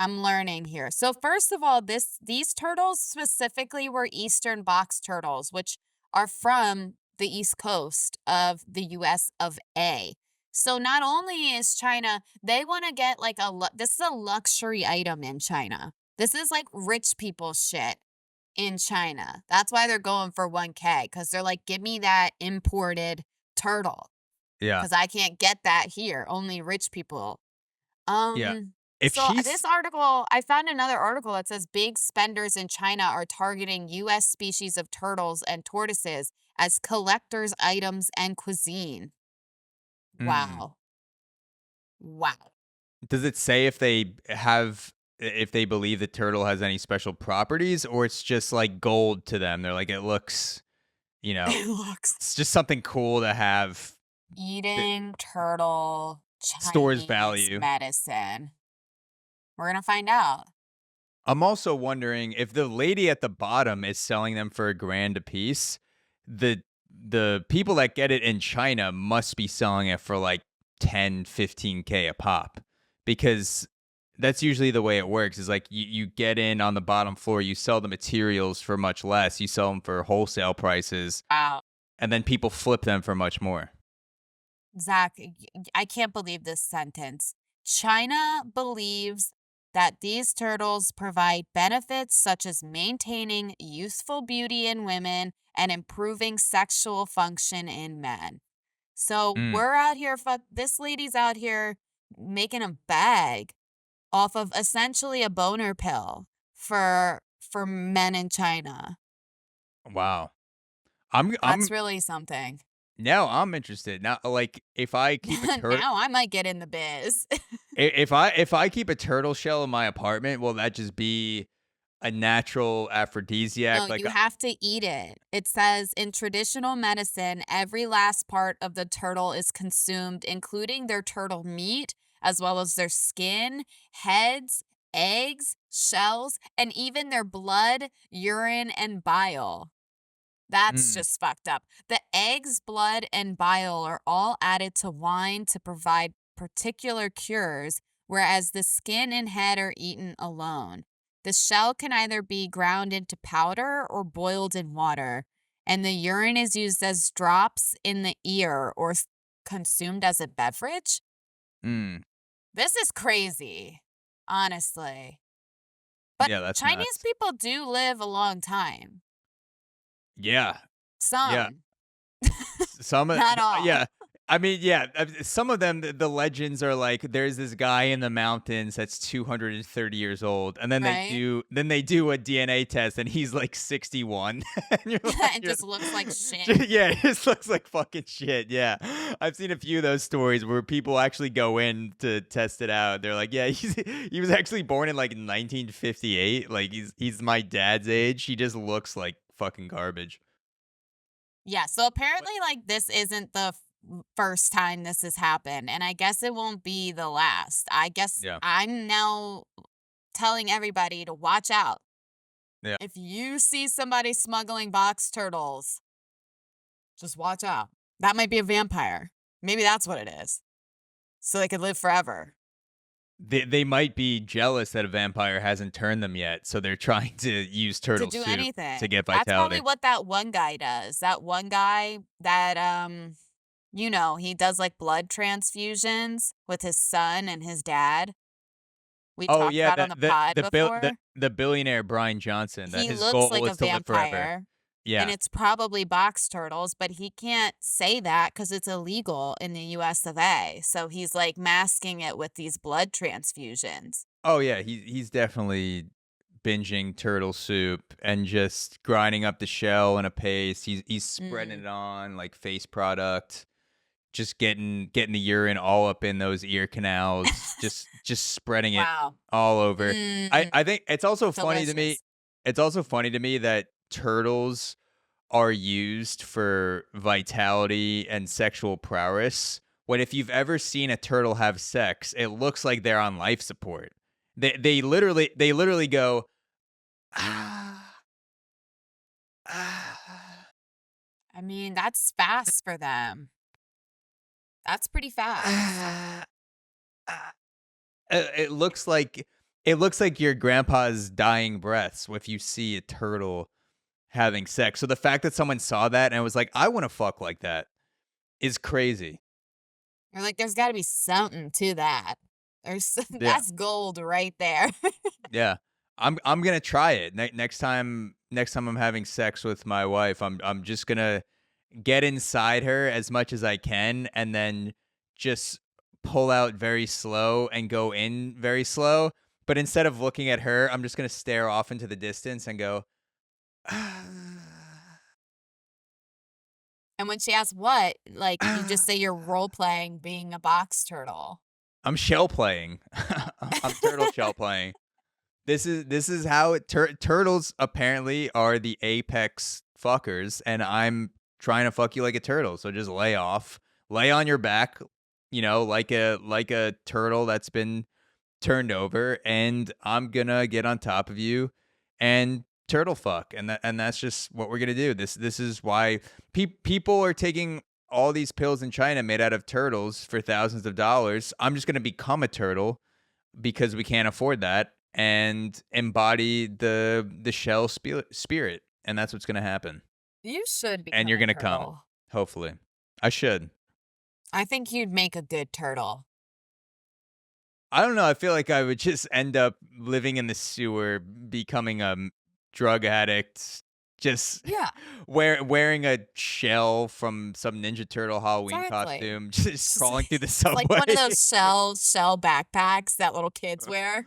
I'm learning here. So first of all, these turtles specifically were eastern box turtles, which are from the east coast of the US of A. So not only is China, they want to get like this is a luxury item in China. This is like rich people shit in China. That's why they're going for 1K, cuz they're like, "Give me that imported turtle Yeah. cuz I can't get that here. Only rich people." Yeah. Um, If so she's this article, I found another article that says big spenders in China are targeting US species of turtles and tortoises as collectors' items and cuisine. mm, Wow. Wow. does it say if they if they believe the turtle has any special properties, or it's just like gold to them? They're like, it looks, you know, It looks it's just something cool to have that eating turtle stores Chinese value. medicine. We're going to find out. I'm also wondering if the lady at the bottom is selling them for $1,000 a piece. The people that get it in China must be selling it for like 10, 15K a pop, because that's usually the way it works. Is like you get in on the bottom floor, you sell the materials for much less, you sell them for wholesale prices, Wow. and then people flip them for much more. Zach, I can't believe this sentence. China believes that these turtles provide benefits such as maintaining youthful beauty in women and improving sexual function in men. So Mm, we're out here, this lady's out here making a bag off of essentially a boner pill for men in China. wow. I'm That's really something. now I'm interested. Now, like if I keep a turtle. Now I might get in the biz. If I keep a turtle shell in my apartment, will that just be a natural No, aphrodisiac? Like, you have to eat it. It says in traditional medicine, every last part of the turtle is consumed, including their turtle meat, as well as their skin, heads, eggs, shells, and even their blood, urine, and bile. That's mm, just fucked up. The eggs, blood, and bile are all added to wine to provide particular cures, whereas the skin and head are eaten alone. The shell can either be ground into powder or boiled in water, and the urine is used as drops in the ear or consumed as a beverage. mm, This is crazy, honestly. But yeah, that's Chinese nuts. people do live a long time. Yeah, yeah. Some, Some of not all. yeah. I mean, yeah, some of them, the legends are like there's this guy in the mountains that's 230 years old, and then Right? they do a DNA test, and he's like 61, and It just looks like shit. yeah, it just looks like fucking shit. Yeah, I've seen a few of those stories where people actually go in to test it out. They're like, yeah, he was actually born in like 1958. Like he's my dad's age. He just looks like fucking garbage. Yeah, so But apparently, like, this isn't the first time this has happened, and I guess it won't be the last. I guess yeah, I'm now telling everybody to watch out. yeah. If you see somebody smuggling box turtles, just watch out. That might be a vampire. Maybe that's what it is. So they could live forever. They might be jealous that a vampire hasn't turned them yet, so they're trying to use To turtle do soup to anything. get That's probably vitality. what that one guy does. That one guy that he does like blood transfusions with his son and his dad. We Oh talked yeah, about on the pod before. the billionaire Brian Johnson, that He his looks goal like is a to live forever. vampire, and Yeah. it's probably box turtles, but he can't say that because it's illegal in the US of A. So he's like masking it with these blood transfusions. Oh yeah, he's definitely binging turtle soup and just grinding up the shell in a paste. He's spreading Mm. it on like face product, just getting the urine all up in those ear canals, just spreading it Wow. all over. Mm, I think it's also funny to me. delicious. It's also funny to me that turtles are used for vitality and sexual prowess. When if you've ever seen a turtle have sex, it looks like they're on life support. They literally go ah, ah, I mean, that's fast for them. That's pretty fast. ah, ah. It looks like It looks like your grandpa's dying breaths if you see a turtle having sex. So the fact that someone saw that and was like, "I wanna fuck like that," is crazy. You're like, there's gotta be something to that. There's Yeah. that's gold right there. Yeah. I'm gonna try it. Next time I'm having sex with my wife, I'm just gonna get inside her as much as I can and then just pull out very slow and go in very slow. But instead of looking at her, I'm just gonna stare off into the distance and go, "Ah." And when she asks what, like, you just say you're Ah. role playing being a box turtle. I'm shell playing. I'm turtle shell playing. This is how turtles apparently are the apex fuckers, and I'm trying to fuck you like a turtle. So just lay off, lay on your back, like a turtle that's been turned over, and I'm gonna get on top of you and turtle fuck, and that's just what we're gonna do. This is why people are taking all these pills in China made out of turtles for thousands of dollars. I'm just gonna become a turtle because we can't afford that and embody the shell spirit, and that's what's gonna happen. You should And become you're a gonna come, turtle. hopefully. I should. I think you'd make a good turtle. I don't know, I feel like I would just end up living in the sewer, becoming a drug addict, just Yeah, wearing a shell from some Ninja Turtle Halloween exactly. costume, just Just crawling through the it's like one of subway. those shell backpacks that little kids wear.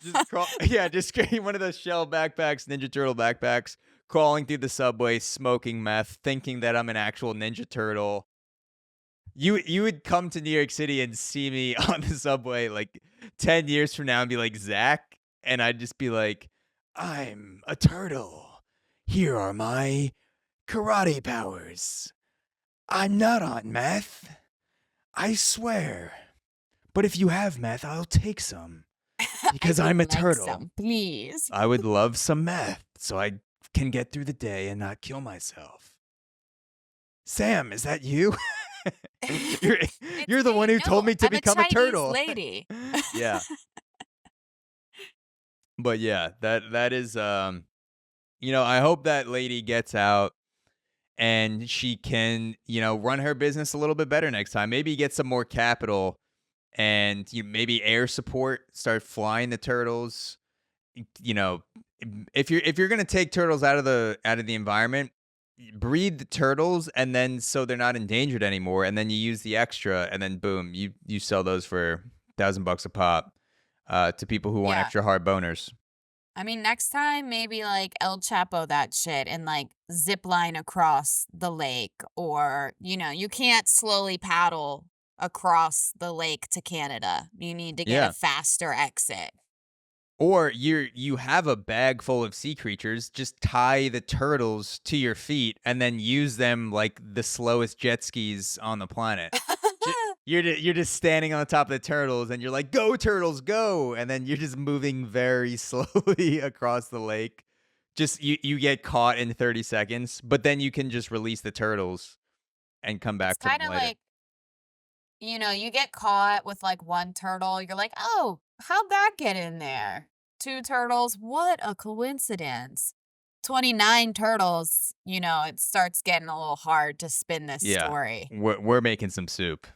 Just crawl yeah, just getting one of those shell backpacks, Ninja Turtle backpacks, crawling through the subway, smoking meth, thinking that I'm an actual Ninja Turtle. You would come to New York City and see me on the subway like 10 years from now and be like, "Zach," and I'd just be like, "I'm a turtle. Here are my karate powers. I'm not on meth. I swear. But if you have meth, I'll take some I because would I'm a like turtle. some, please. I would love some meth so I can get through the day and not kill myself." Sam, is that you? You're It's you're the one me. who told No, me to I'm a become a Chinese turtle. lady. Yeah, but yeah, that is, I hope that lady gets out and she can, run her business a little bit better next time. Maybe get some more capital and maybe air support, start flying the turtles. You know, if you're gonna take turtles out of the environment, breed the turtles, and then so they're not endangered anymore, and then you use the extra, and then boom, you sell those for $1,000 a pop, to people who want Yeah. extra hard boners. I mean, next time, maybe like El Chapo that shit and like zip line across the lake, or, you can't slowly paddle across the lake to Canada. You need to get a Yeah. faster exit. Or you have a bag full of sea creatures, just tie the turtles to your feet and then use them like the slowest jet skis on the planet. You're just standing on the top of the turtles and you're like, "Go turtles, go!" And then you're just moving very slowly across the lake. Just you get caught in 30 seconds, but then you can just release the turtles and come It's back for them kind of later. like, you get caught with like one turtle. You're like, oh, how'd that get in there? Two turtles. What a coincidence. 29 turtles, it starts getting a little hard to spin this Yeah. story. We're making some soup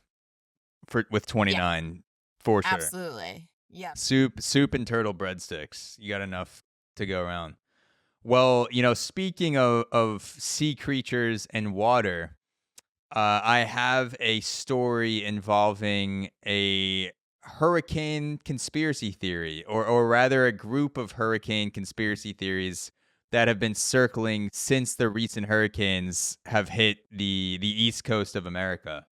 with Yeah, 29 for sure. absolutely. Yep. Soup and turtle breadsticks. You got enough to go around. Well, speaking of sea creatures and water, I have a story involving a hurricane conspiracy theory, or rather, a group of hurricane conspiracy theories that have been circling since the recent hurricanes have hit the east coast of America.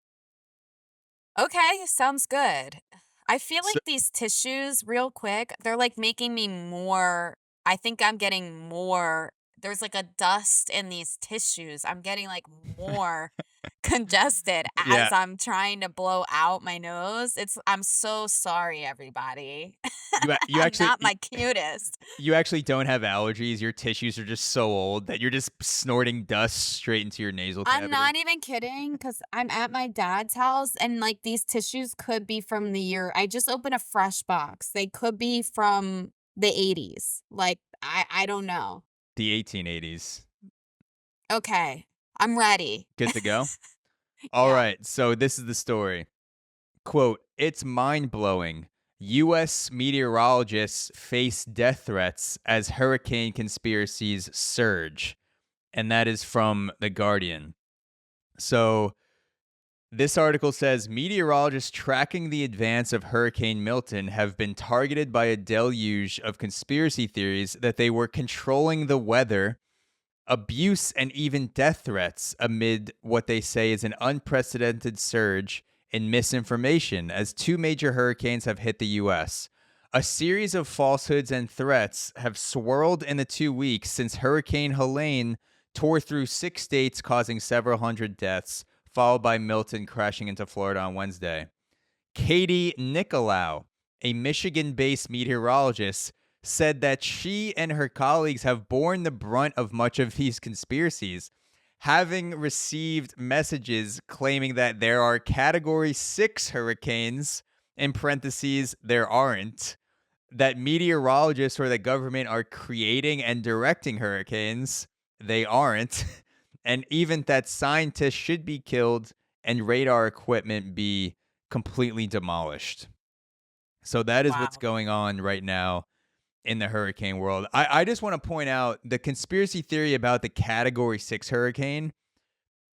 Okay, sounds good. I feel So, like these tissues, real quick, they're like making me more. I think I'm getting more there's like a dust in these tissues. I'm getting like more congested as Yeah. I'm trying to blow out my nose. I'm so sorry, everybody. You I'm actually not my cutest. you actually don't have allergies. Your tissues are just so old that you're just snorting dust straight into your nasal I'm cavity. not even kidding because I'm at my dad's house and like these tissues could be from the year. I just opened a fresh box. They could be from the 80s. Like, I don't know. The 1880s. Okay. I'm ready. Good to go? All Yeah. right. So this is the story. Quote, it's mind blowing. U.S. meteorologists face death threats as hurricane conspiracies surge. And that is from The Guardian. So this article says meteorologists tracking the advance of Hurricane Milton have been targeted by a deluge of conspiracy theories that they were controlling the weather, abuse, and even death threats amid what they say is an unprecedented surge in misinformation as two major hurricanes have hit the U.S. A series of falsehoods and threats have swirled in the 2 weeks since Hurricane Helene tore through 6 states, causing several hundred deaths, followed by Milton crashing into Florida on Wednesday. Katie Nicolau, a Michigan based meteorologist, said that she and her colleagues have borne the brunt of much of these conspiracies, having received messages claiming that there are Category 6 hurricanes, in parentheses, there aren't, that meteorologists or the government are creating and directing hurricanes, they aren't, and even that scientists should be killed and radar equipment be completely demolished. So that is what's Wow. going on right now in the hurricane world. I just want to point out the conspiracy theory about the Category 6 hurricane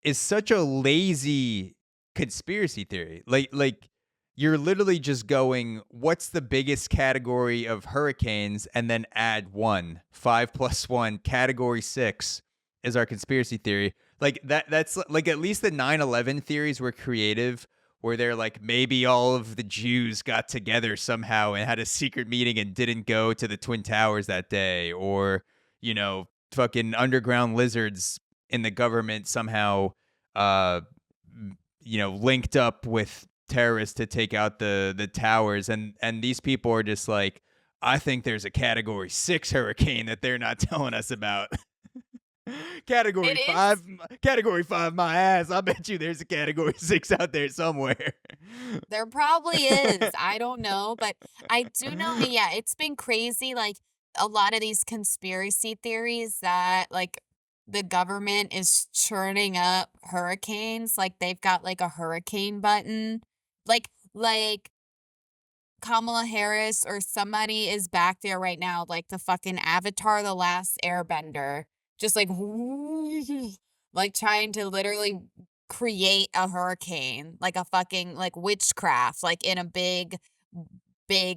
is such a lazy conspiracy theory. Like you're literally just going, what's the biggest category of hurricanes, and then add one. 5 + 1, Category 6 is our conspiracy theory. Like that's like at least the 9/11 theories were creative, where they're like maybe all of the Jews got together somehow and had a secret meeting and didn't go to the Twin Towers that day, or fucking underground lizards in the government somehow uh linked up with terrorists to take out the towers, and these people are just like, I think there's a Category 6 hurricane that they're not telling us about. It Category is. 5, Category 5, my ass. I bet you there's a Category 6 out there somewhere. There probably is. I don't know, but I do know, yeah, it's been crazy. Like a lot of these conspiracy theories that like the government is churning up hurricanes, like they've got like a hurricane button. Like Kamala Harris or somebody is back there right now, like the fucking Avatar the Last Airbender, just like like trying to literally create a hurricane, like a fucking like witchcraft, like in a big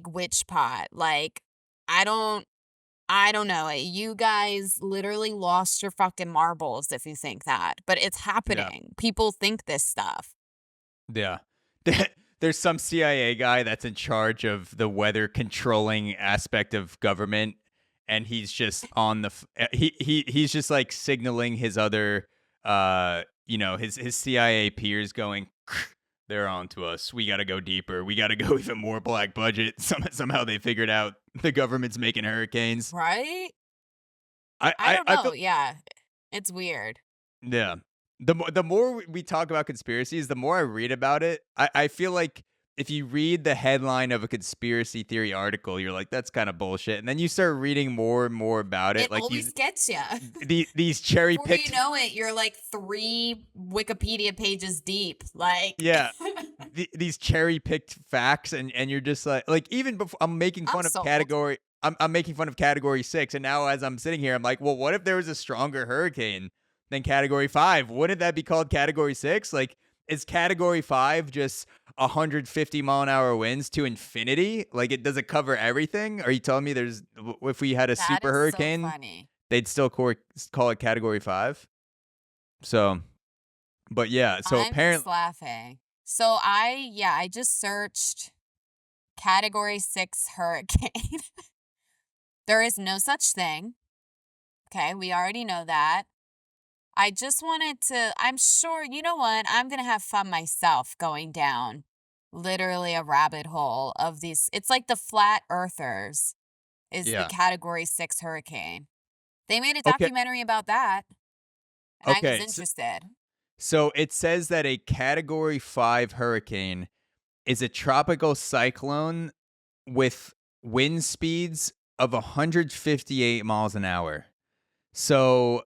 witch pot. Like I don't I don't know. You guys literally lost your fucking marbles if you think that. But it's Yeah. happening. People think this stuff. Yeah. There's some CIA guy that's in charge of the weather controlling aspect of government, and he's just on he's just like signaling his other his CIA peers, going, they're on to us. We got to go deeper. We got to go even more black budget. Somehow they figured out the government's making hurricanes. Right? I I I, don't I know. feel Yeah. It's weird. Yeah. The more we talk about conspiracies, the more I read about it. I feel like if you read the headline of a conspiracy theory article, you're like, that's kind of bullshit. And then you start reading more and more about it, It like always gets you. these cherry Before you picked. know it, you're like 3 Wikipedia pages deep. Like, Yeah. These cherry picked facts, and you're just like even before I'm making I'm fun of sold. I'm making fun of Category 6, and now as I'm sitting here, I'm like, well, what if there was a stronger hurricane than Category 5? Wouldn't that be called Category 6? Like, is Category 5 just 150-mile-an-hour winds to infinity? Like, does it cover everything? Are you telling me if we had a That super is so hurricane, funny. they'd still call it Category 5? So, but yeah, so I'm just apparently, laughing. So I just searched Category 6 hurricane. There is no such thing. Okay, we already know that. I just wanted to I'm sure you know what? I'm gonna have fun myself going down literally a rabbit hole of these it's like the flat earthers is the Yeah. category 6 hurricane. They made a Okay. documentary about that, and I was Okay. interested. So it says that a Category 5 hurricane is a tropical cyclone with wind speeds of 158 miles an hour. So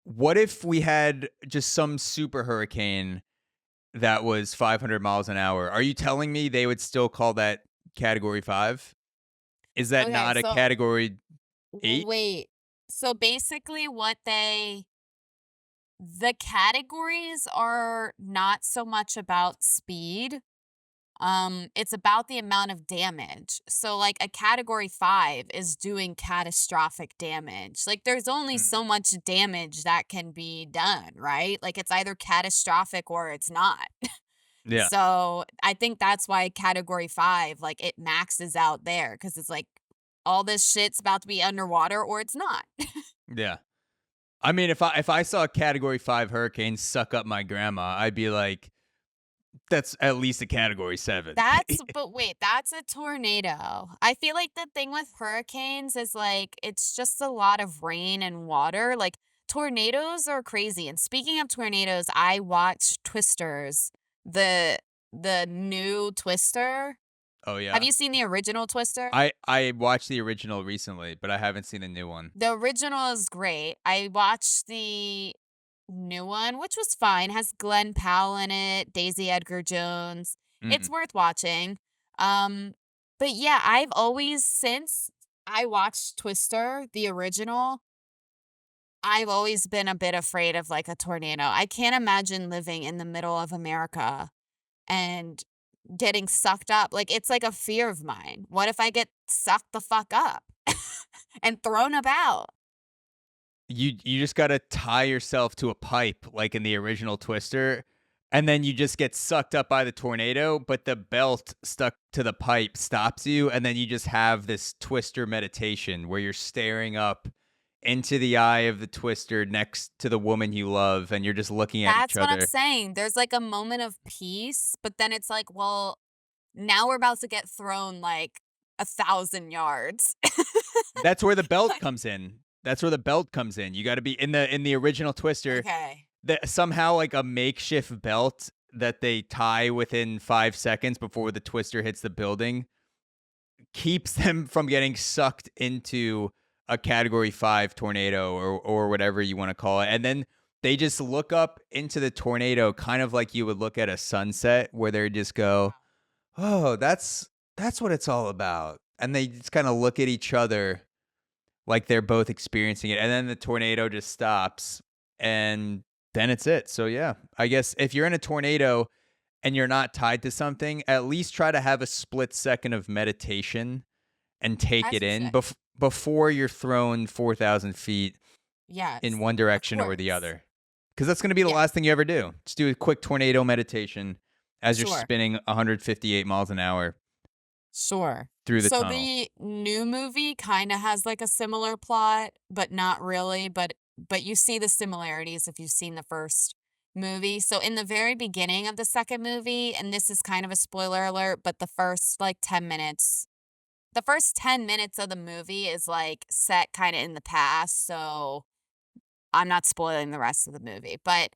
what if we had just some super hurricane that was 500 miles an hour? Are you telling me they would still call that Category 5? Is that Okay, not a so Category 8? wait. So basically the categories are not so much about speed. It's about the amount of damage. So like a category 5 is doing catastrophic damage. Like there's only Mm, so much damage that can be done, right? Like it's either catastrophic or it's not. yeah. So I think that's why category 5 like it maxes out there cuz it's like all this shit's about to be underwater or it's not. Yeah. I mean, if I saw a Category 5 hurricane suck up my grandma, I'd be like, "That's at least a Category 7." But wait, that's a tornado. I feel like the thing with hurricanes is like it's just a lot of rain and water. Like tornadoes are crazy. And speaking of tornadoes, I watched Twisters, the the new Twister. Oh, Have yeah? you seen the original Twister? I watched the original recently, but I haven't seen the new one. The original is great. I watched the new one, which was fine. Has Glenn Powell in it, Daisy Edgar Jones. It's Mhm. worth watching. Um, but yeah, I've always since I watched Twister, the original, I've always been a bit afraid of like a tornado. I can't imagine living in the middle of America and getting sucked up. Like it's like a fear of mine. What if I get sucked the fuck up and thrown about? You just gotta tie yourself to a pipe like in the original Twister, and then you just get sucked up by the tornado, but the belt stuck to the pipe stops you, and then you just have this Twister meditation where you're staring up into the eye of the Twister next to the woman you love, and you're just looking at each That's what I'm other. saying. There's like a moment of peace, but then it's like, well, now we're about to get thrown like 1,000 yards. That's where the belt Like, comes in. That's where the belt comes in. You gotta be in the original Twister. okay. That somehow like a makeshift belt that they tie within 5 seconds before the twister hits the building keeps them from getting sucked into a category 5 tornado or whatever you want to call it. And then they just look up into the tornado kind of like you would look at a sunset where they just go, "Oh, that's what it's all about." And they just kind of look at each other like they're both experiencing it, and then the tornado just stops, and then it's it. So yeah, I guess if you're in a tornado and you're not tied to something, at least try to have a split second of meditation and take As it you in should. before you're thrown 4,000 feet in Yes, one of direction or the course. other. Because that's going to be the Yeah, last thing you ever do. Just do a quick tornado meditation as you're sure. spinning 158 miles an hour Sure. through the So tunnel. the new movie kind of has like a similar plot, but not really, but you see the similarities if you've seen the first movie. So in the very beginning of the second movie, and this is kind of a spoiler alert, but the first 10 minutes of the movie is like set kind of in the past, so I'm not spoiling the rest of the movie. But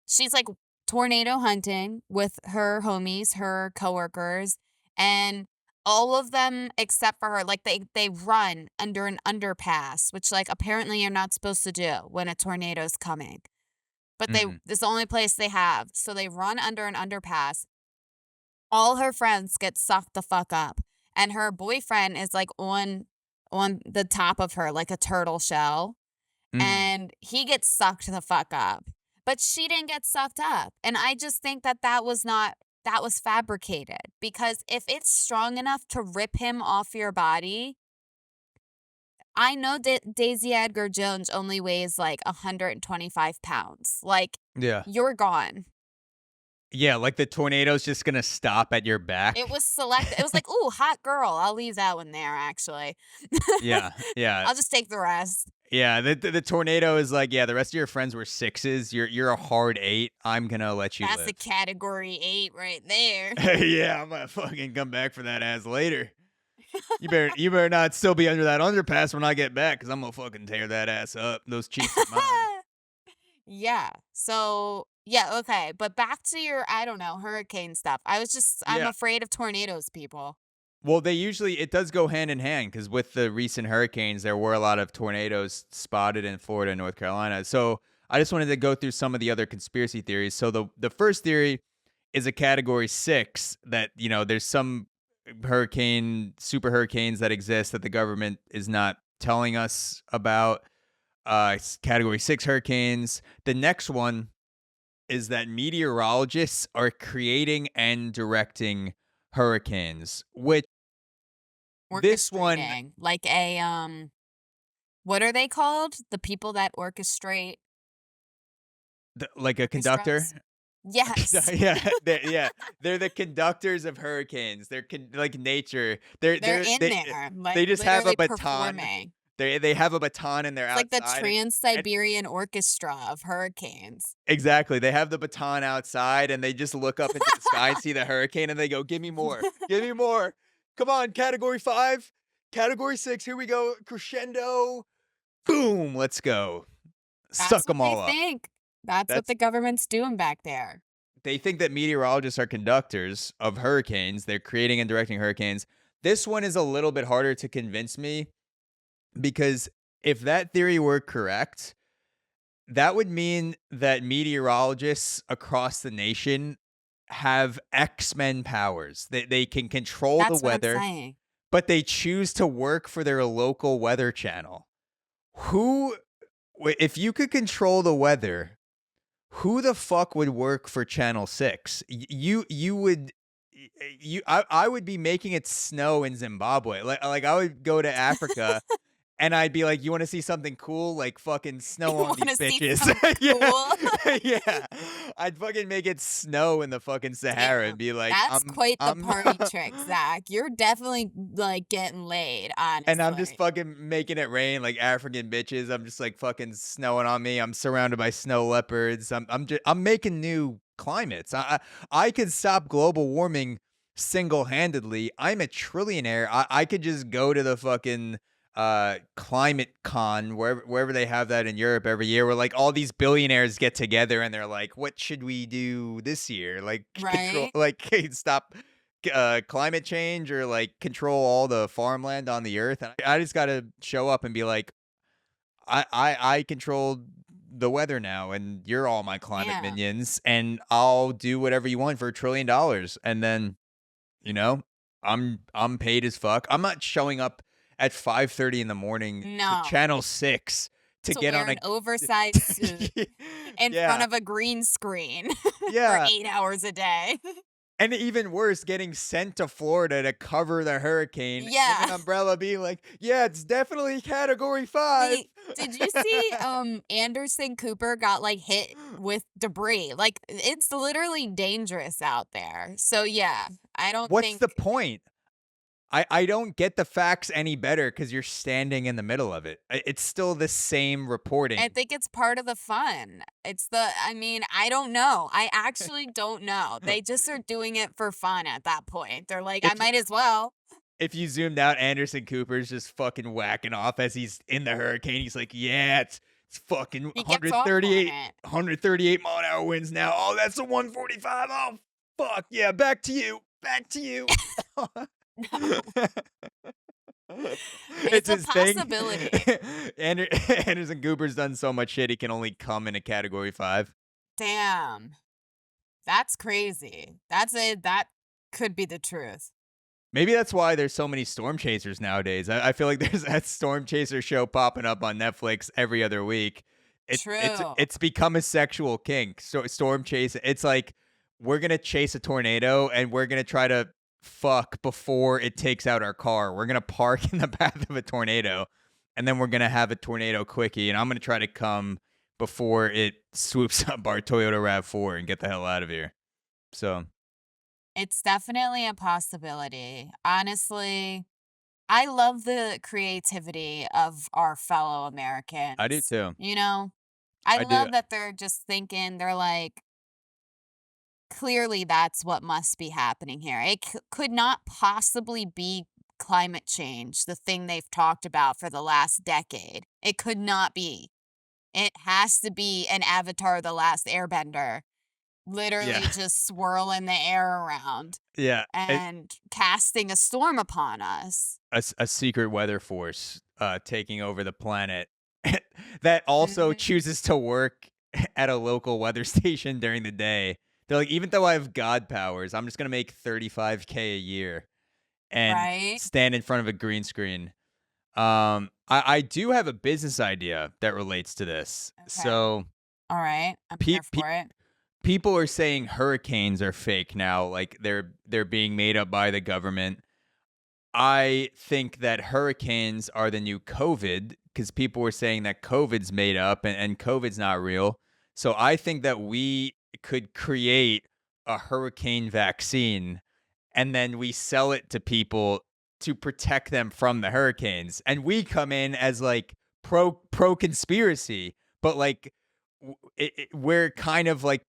she's like tornado hunting with her homies, her coworkers, and all of them except for her, like they run under an underpass, which like apparently you're not supposed to do when a tornado's coming. But Mhm. this is the only place they have. So they run under an underpass. All her friends get sucked the fuck up. And her boyfriend is like on the top of her like a turtle shell Mhm. and he gets sucked the fuck up. But she didn't get sucked up. And I just think that that was fabricated because if it's strong enough to rip him off your body, I know that Daisy Edgar Jones only weighs like 125 pounds. Like, Yeah. you're gone. Yeah, like the tornado's just gonna stop at your It back. was select. It was like, ooh, hot girl. I'll leave that one there, actually. Yeah, yeah. I'll just take the rest. Yeah, the tornado is like, yeah, the rest of your friends were sixes. You're a hard eight. I'm gonna let you That's a live. category 8 right there. Yeah, I'm gonna fucking come back for that ass later. You better not still be under that underpass when I get back, because I'm gonna fucking tear that ass up. Those cheeks are mine. Yeah. So, yeah, okay. But back to your, I don't know, hurricane stuff. I'm Yeah. afraid of tornadoes, people. Well, it does go hand in hand, because with the recent hurricanes, there were a lot of tornadoes spotted in Florida and North Carolina. So I just wanted to go through some of the other conspiracy theories. So the first theory is a category 6, that, there's some super hurricanes that exist that the government is not telling us about. It's category 6 hurricanes. The next one is that meteorologists are creating and directing hurricanes, which this one, Orchestrating. Like a, what are they called? The people that orchestrate like a conductor. orchestras? Yes. Yeah, they're the conductors of hurricanes. They're like nature. They're in there, They like just have a literally baton. performing. They have a baton and they're It's like the outside. And Trans-Siberian Orchestra of hurricanes. exactly, they have the baton outside and they just look up into the sky and see the hurricane and they go, "Give me more, give me more! Come on, category 5, category 6. Here we go, crescendo, boom, let's go, That's suck what them they all up." think. That's what That's the government's doing back there. They think that meteorologists are conductors of hurricanes. They're creating and directing hurricanes. This one is a little bit harder to convince me, because if that theory were correct, that would mean that meteorologists across the nation have X-Men powers. They can control the That's what I'm weather, saying. but they choose to work for their local weather channel. Who, if you could control the weather, who the fuck would work for Channel 6? You would I would be making it snow in Zimbabwe. Like I would go to Africa and I'd be like, "You want to see something cool? Like fucking snow You on these wanna see bitches." something Yeah. cool? Yeah. I'd fucking make it snow in the fucking Sahara and Damn, be like, that's "I'm quite the I'm party trick, Zach. You're definitely, like, getting laid, and I'm just honestly. fucking making it rain like African bitches. I'm just like fucking snowing on me. I'm surrounded by snow leopards. I'm making new climates. I could stop global warming single-handedly. I'm a trillionaire. I could just go to the fucking climate con, wherever they have that in Europe every year, where like all these billionaires get together and they're like, "What should we do this year? Like control, Right? like stop climate change, or like control all the farmland on the earth." And I just got to show up and be like, I control the weather now, and you're all my climate Yeah, minions, and I'll do whatever you want for $1 trillion. And then, you know, I'm paid as fuck. I'm not showing up at 5:30 in the morning to no. Channel 6 to To get wear on an a oversized suit in front yeah, of a green screen for yeah. 8 hours a day. And even worse, getting sent to Florida to cover the hurricane in Yeah. an umbrella, being like, "Yeah, it's definitely category 5." Wait, did you see, Anderson Cooper got, like, hit with debris? Like, it's literally dangerous out there. So, yeah, I don't What's the think point? I don't get the facts any better because you're standing in the middle of it. It's still the same I reporting. think it's part of the fun. I mean, I don't know. I actually don't know. They just are doing it for fun at that point. They're like, "I If you might as well." if you zoomed out, Anderson Cooper's just fucking whacking off as he's in the hurricane. He's like, "Yeah, it's fucking He gets off on it. 138 mile an hour winds now. Oh, that's a 145. Oh, fuck yeah, back to you, back to you." It's It's a his thing. possibility. Anderson Cooper's done so much shit he can only come in a category 5. Damn. That's crazy. That could be the truth. Maybe that's why there's so many storm chasers nowadays. I feel like there's that storm chaser show popping up on Netflix every other week. True. It's become a sexual kink. So storm chase. It's like, we're gonna chase a tornado and we're gonna try to fuck before it takes out our car. We're gonna park in the path of a tornado, and then we're gonna have a tornado quickie, and I'm gonna try to come before it swoops up our Toyota RAV4 and get the hell out of here. So It's definitely a possibility. Honestly, I love the creativity of our fellow I do Americans, too. you know? I I do. love that they're just thinking, they're like, clearly that's what must be happening here. It could not possibly be climate change, the thing they've talked about for the last decade. It could not be. It has to be an Avatar: The Last Airbender, Yeah. literally just swirling the air around Yeah. and casting a storm upon us. A secret weather force taking over the planet that also Mhm. chooses to work at a local weather station during the day. They're like, even though I have god powers, I'm just gonna make 35K a year and Right? stand in front of a green screen. I do have a business idea that relates to this. Okay. So All right. I'm pe- here pe- for it. people are saying hurricanes are fake now, like they're being made up by the government. I think that hurricanes are the new COVID because people were saying that COVID's made up and COVID's not real. So I think that we could create a hurricane vaccine and then we sell it to people to protect them from the hurricanes. And we come in as like pro conspiracy, but like we're kind of like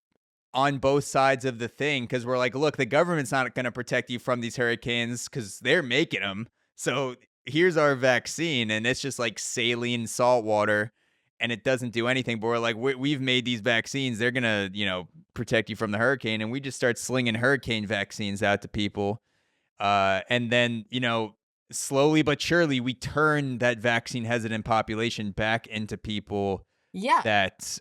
on both sides of the thing because we're like, look, the government's not going to protect you from these hurricanes because they're making them. So here's our vaccine, and it's just like saline salt water, and it doesn't do anything. But we're like, we've made these vaccines; they're gonna, protect you from the hurricane, and we just start slinging hurricane vaccines out to people, and then slowly but surely, we turn that vaccine hesitant population back into people Yeah. that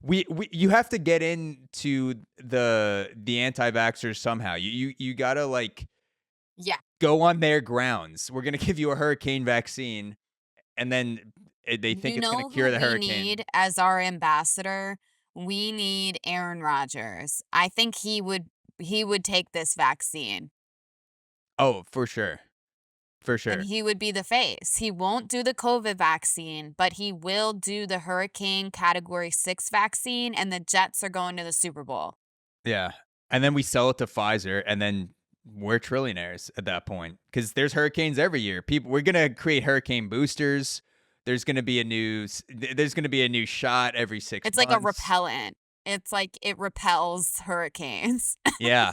we you have to get into the anti-vaxxers somehow. You gotta like Yeah. go on their grounds. We're gonna give you a hurricane vaccine, and then they think You it's gonna know who cure the we hurricane. need as our ambassador? We need Aaron Rodgers. I think he would take this vaccine Oh, for sure, for and sure. he would be the face. He won't do the COVID vaccine, but he will do the hurricane category 6 vaccine and the Jets are going to the Super Bowl. Yeah, and then we sell it to Pfizer, and then we're trillionaires at that point because there's hurricanes every year. We're gonna create hurricane boosters. There's gonna be a new shot every six It's like a months. repellent. It's like it repels hurricanes. Yeah.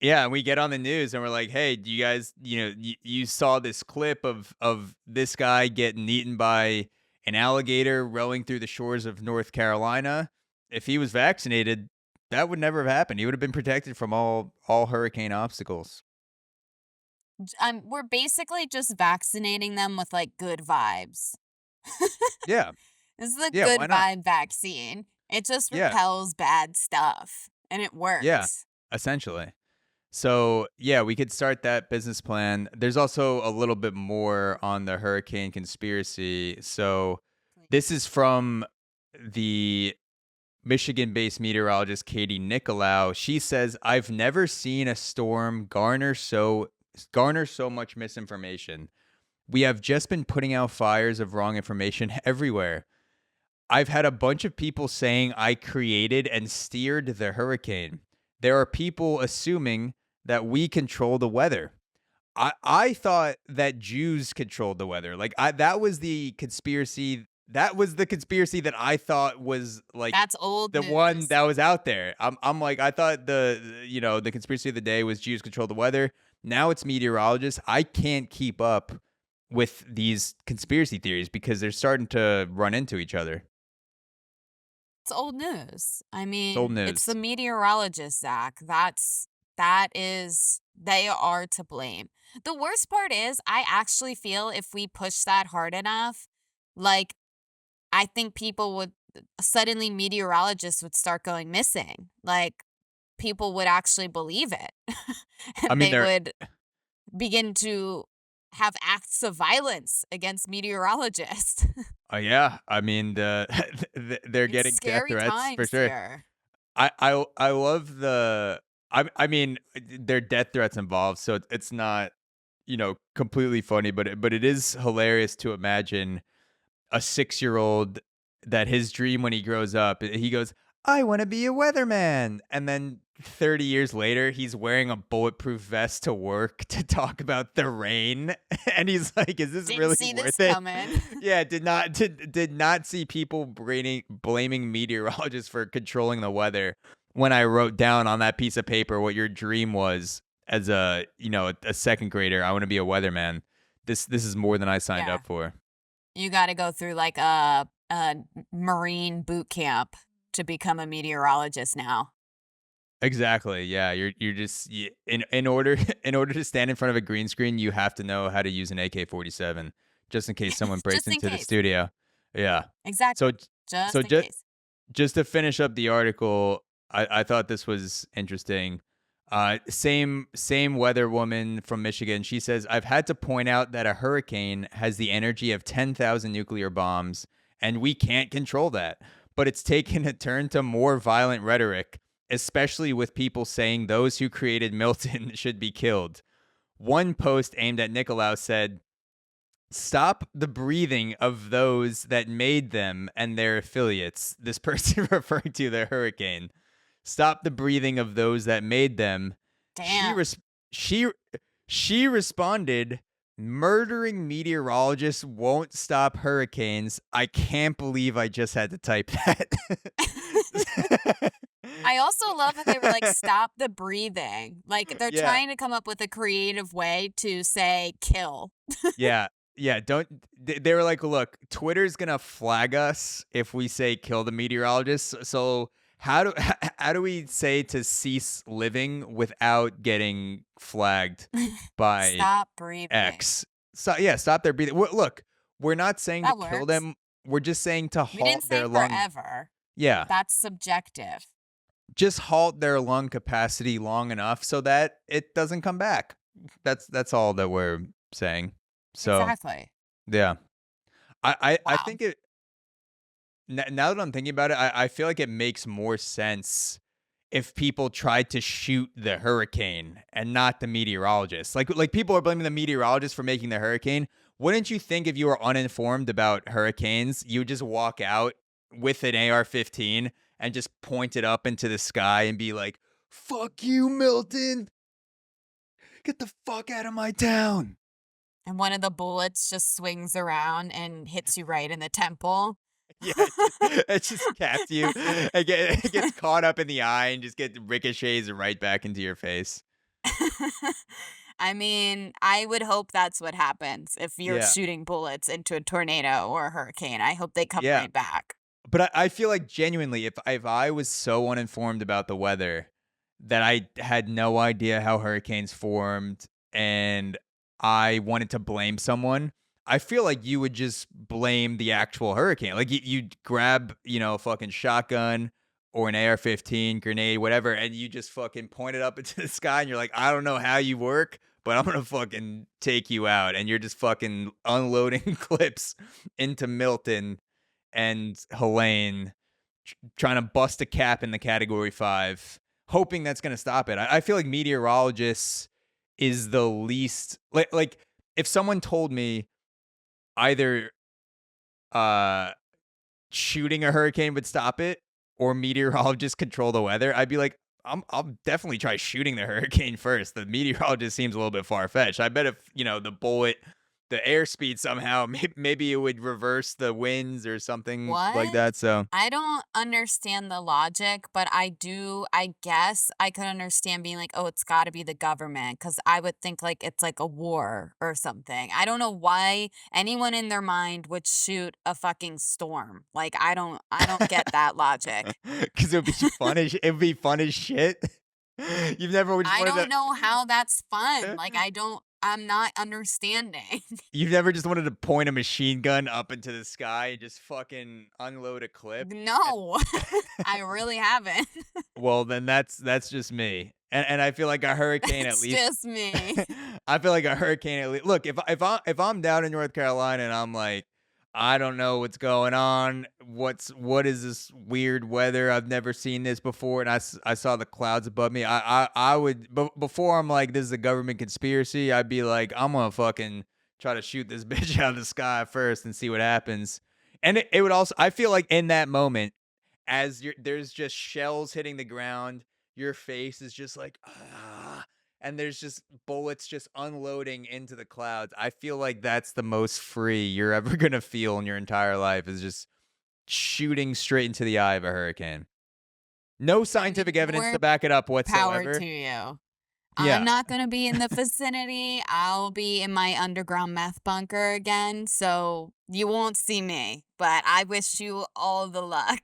Yeah, and we get on the news and we're like, "Hey, do you guys, you saw this clip of this guy getting eaten by an alligator rowing through the shores of North Carolina? If he was vaccinated, that would never have happened. He would have been protected from all hurricane obstacles." We're basically just vaccinating them with like good vibes. Yeah. This is a Yeah, good why not? vibe vaccine. It just Yeah. repels bad stuff and it Yeah, works. essentially. So, yeah, we could start that business plan. There's also a little bit more on the hurricane conspiracy. So, this is from the Michigan-based meteorologist Katie Nicolau. She says, "I've never seen a storm garner so much misinformation. We have just been putting out fires of wrong information everywhere. I've had a bunch of people saying I created and steered the hurricane. There are people assuming that we control the weather. I thought that Jews controlled the weather. Like that was the conspiracy. That was the conspiracy that I thought was like That's old the one news. that was out there. I'm like I thought the conspiracy of the day was Jews control the weather. Now it's meteorologists. I can't keep up with these conspiracy theories because they're starting to run into each other. It's old news. I It's old mean, it's the news. meteorologists, Zach. They are to blame. The worst part is, I actually feel if we push that hard enough, like, I think people would suddenly meteorologists would start going missing. Like, people would actually believe it. I And mean, they they're would begin to have acts of violence against meteorologists. yeah. I mean, they're It's getting death scary threats for times sure. here. I love the. I mean, there are death threats involved, so it's not completely funny, but it is hilarious to imagine a 6-year-old that his dream when he grows up, he goes, I want to be a weatherman. And then 30 years later, he's wearing a bulletproof vest to work to talk about the rain. And he's like, is this Didn't really see this worth it? coming. Yeah, did not see people blaming meteorologists for controlling the weather when I wrote down on that piece of paper what your dream was as a second grader. I want to be a weatherman. This is more than I signed Yeah. up for. You got to go through like a marine boot camp to become a meteorologist now. Exactly. Yeah, you're just in order in order to stand in front of a green screen, you have to know how to use an AK-47 just in case someone breaks Just in into the case. studio. Yeah. So Exactly. so Just in just case. just to finish up the article, I thought this was interesting. Same weather woman from Michigan. She says, "I've had to point out that a hurricane has the energy of 10,000 nuclear bombs, and we can't control that. But it's taken a turn to more violent rhetoric, especially with people saying those who created Milton should be killed." One post aimed at Nikolaus said, "Stop the breathing of those that made them and their affiliates." This person referring to the hurricane. "Stop the breathing of those that made them." She Damn. res- she she responded, "Murdering meteorologists won't stop hurricanes. I can't believe I just had to type that." I also love that they were like, stop the breathing. Like they're Yeah. trying to come up with a creative way to say kill. Yeah. Yeah, don't they were like, "Look, Twitter's gonna flag us if we say kill the meteorologists. So how do how do we say to cease living without getting flagged by Stop breathing. X?" So yeah, stop their breathing. Look, we're not saying to That kill works. them. We're just saying to We didn't halt say their lung. forever. Yeah, That's subjective. just halt their lung capacity long enough so that it doesn't come back. That's all that we're saying. So Exactly. yeah. I Wow. think now that I'm thinking about it, I feel like it makes more sense if people tried to shoot the hurricane and not the meteorologist. Like people are blaming the meteorologist for making the hurricane. Wouldn't you think if you were uninformed about hurricanes, you would just walk out with an AR-15 and just point it up into the sky and be like, "Fuck you, Milton. Get the fuck out of my town." And one of the bullets just swings around and hits you right in the temple. Yeah, it just caps you. It gets caught up in the eye and just get ricochets right back into your face. I mean, I would hope that's what happens if you're Yeah, shooting bullets into a tornado or a hurricane. I hope they come yeah. right back. But I feel like genuinely, if I was so uninformed about the weather that I had no idea how hurricanes formed and I wanted to blame someone, I feel like you would just blame the actual hurricane. Like you'd grab, a fucking shotgun or an AR-15, grenade, whatever, and you just fucking point it up into the sky and you're like, "I don't know how you work, but I'm gonna fucking take you out." And you're just fucking unloading clips into Milton and Helene, trying to bust a cap in the category 5, hoping that's going to stop it. I feel like meteorologists is the least like if someone told me either uh shooting a hurricane would stop it or meteorologists control the weather, I'd be like, I'll definitely try shooting the hurricane first. The meteorologist seems a little bit far fetched. I bet if the airspeed somehow, maybe it would reverse the winds or something like What? that. So I don't understand the logic, but I guess I could understand being like, oh, it's got to be the government because I would think like it's like a war or something. I don't know why anyone in their mind would shoot a fucking storm. Like I don't get that logic. because it would be fun as shit. You've never just I wanted don't know how that's fun. to Like I'm not understanding. you've never just wanted to point a machine gun up into the sky and just fucking unload a clip. No. I really haven't. Well, then that's just me. And I feel like a hurricane at It's least just me. I feel like a hurricane at least. Look, if I'm down in North Carolina and I'm like, "I don't know what's going on. What is this weird weather? I've never seen this before." And I saw the clouds above me. I would before I'm like, "This is a government conspiracy." I'd be like, "I'm gonna fucking try to shoot this bitch out of the sky first and see what happens." And it would also, I feel like in that moment, as there's just shells hitting the ground, your face is just like, ah, and there's just bullets just unloading into the clouds. I feel like that's the most free you're ever gonna feel in your entire life is just shooting straight into the eye of a hurricane. No I mean, scientific evidence more to back it up power whatsoever. to you. I'm Yeah. not going to be in the vicinity. I'll be in my underground meth bunker again, so you won't see me. But I wish you all the luck.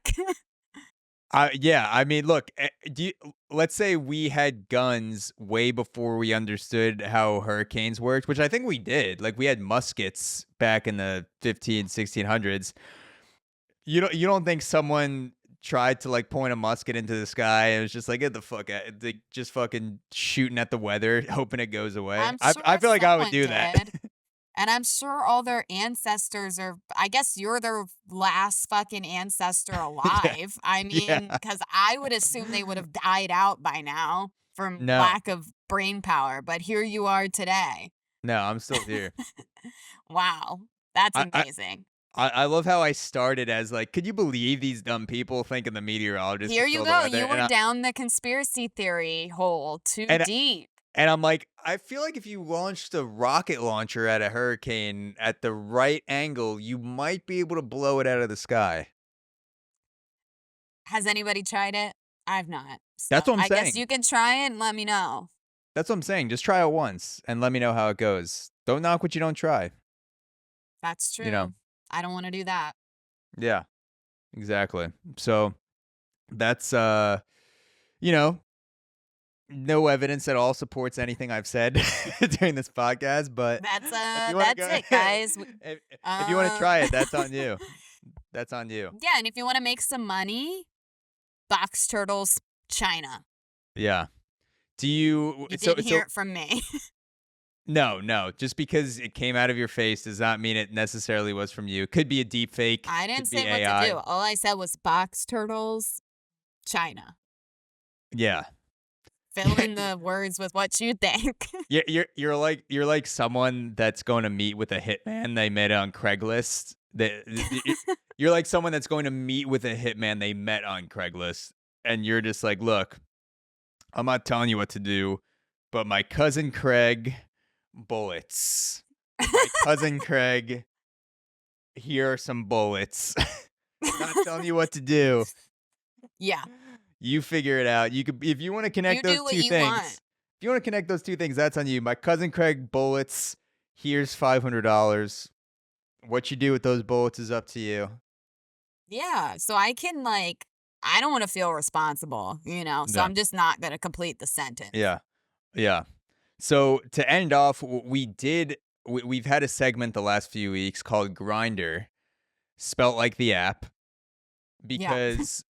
Yeah, I mean, look, let's say we had guns way before we understood how hurricanes worked, which I think we did. Like we had muskets back in the 1600s. You don't think someone tried to like point a musket into the sky and was just like get the fuck out, like, just fucking shooting at the weather, hoping it goes away? I'm I sure feel like I would someone do that. did. And I'm sure all their ancestors are, I guess you're their last fucking ancestor Yeah. alive. I mean, Yeah. because I would assume they would have died out by now from No. lack of brain power. But here you are today. No, I'm still here. Wow. That's I, I amazing. I love how I started as like, could you believe these dumb people thinking the meteorologists Here you control the go. weather? You were down the conspiracy theory hole too And deep. and I'm like, I feel like if you launched a rocket launcher at a hurricane at the right angle, you might be able to blow it out of the sky. Has anybody tried it? I've not. So That's what I'm I guess saying. you can try it and let me know. That's what I'm saying. Just try it once and let me know how it goes. Don't knock what you don't try. That's You know? true. I don't want to do that. Yeah, exactly. So that's you know, no evidence at all supports anything I've said during this podcast, but if you want to That's go it, guys. if you want to try it, that's Yeah, on you. That's on you. and if you want to make some money, box turtles, China. Yeah. Do you You so didn't hear so it from me. no, no, just because it came out of your face does not mean it necessarily was from you. Could be a deep fake, I didn't could be say what to do. AI. All I said was box turtles, China. Yeah. Fill in the words with what you think. You're like someone that's going to meet with a hitman they met on Craigslist. You're like someone that's going to meet with a hitman they met on Craigslist, and you're just like, look, I'm not telling you what to do, but my cousin Craig, bullets. My cousin Craig, here are some bullets. Not telling you what to do. Yeah. You figure it out. You could if you want to You connect those do what two you things. want. If you want to connect those two things, that's on you. My cousin Craig bullets. Here's $500. What you do with those bullets is up to you. Yeah. So I can, like, I don't want to feel responsible, So Yeah. I'm just not going to complete the sentence. Yeah. Yeah. So to end off, we've had a segment the last few weeks called Grinder, spelt like the app, Yeah. because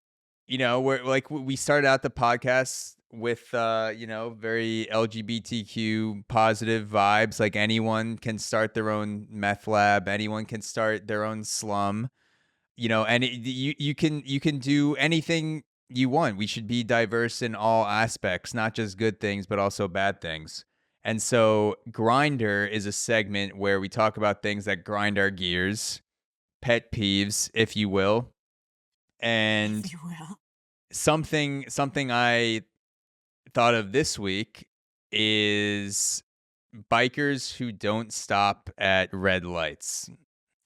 we're like we started out the podcast with very LGBTQ positive vibes. Like anyone can start their own meth lab, anyone can start their own slum, and you can do anything you want. We should be diverse in all aspects, not just good things, but also bad things. And so Grinder is a segment where we talk about things that grind our gears, pet peeves, if you will. If And you will. something I thought of this week is bikers who don't stop at red lights.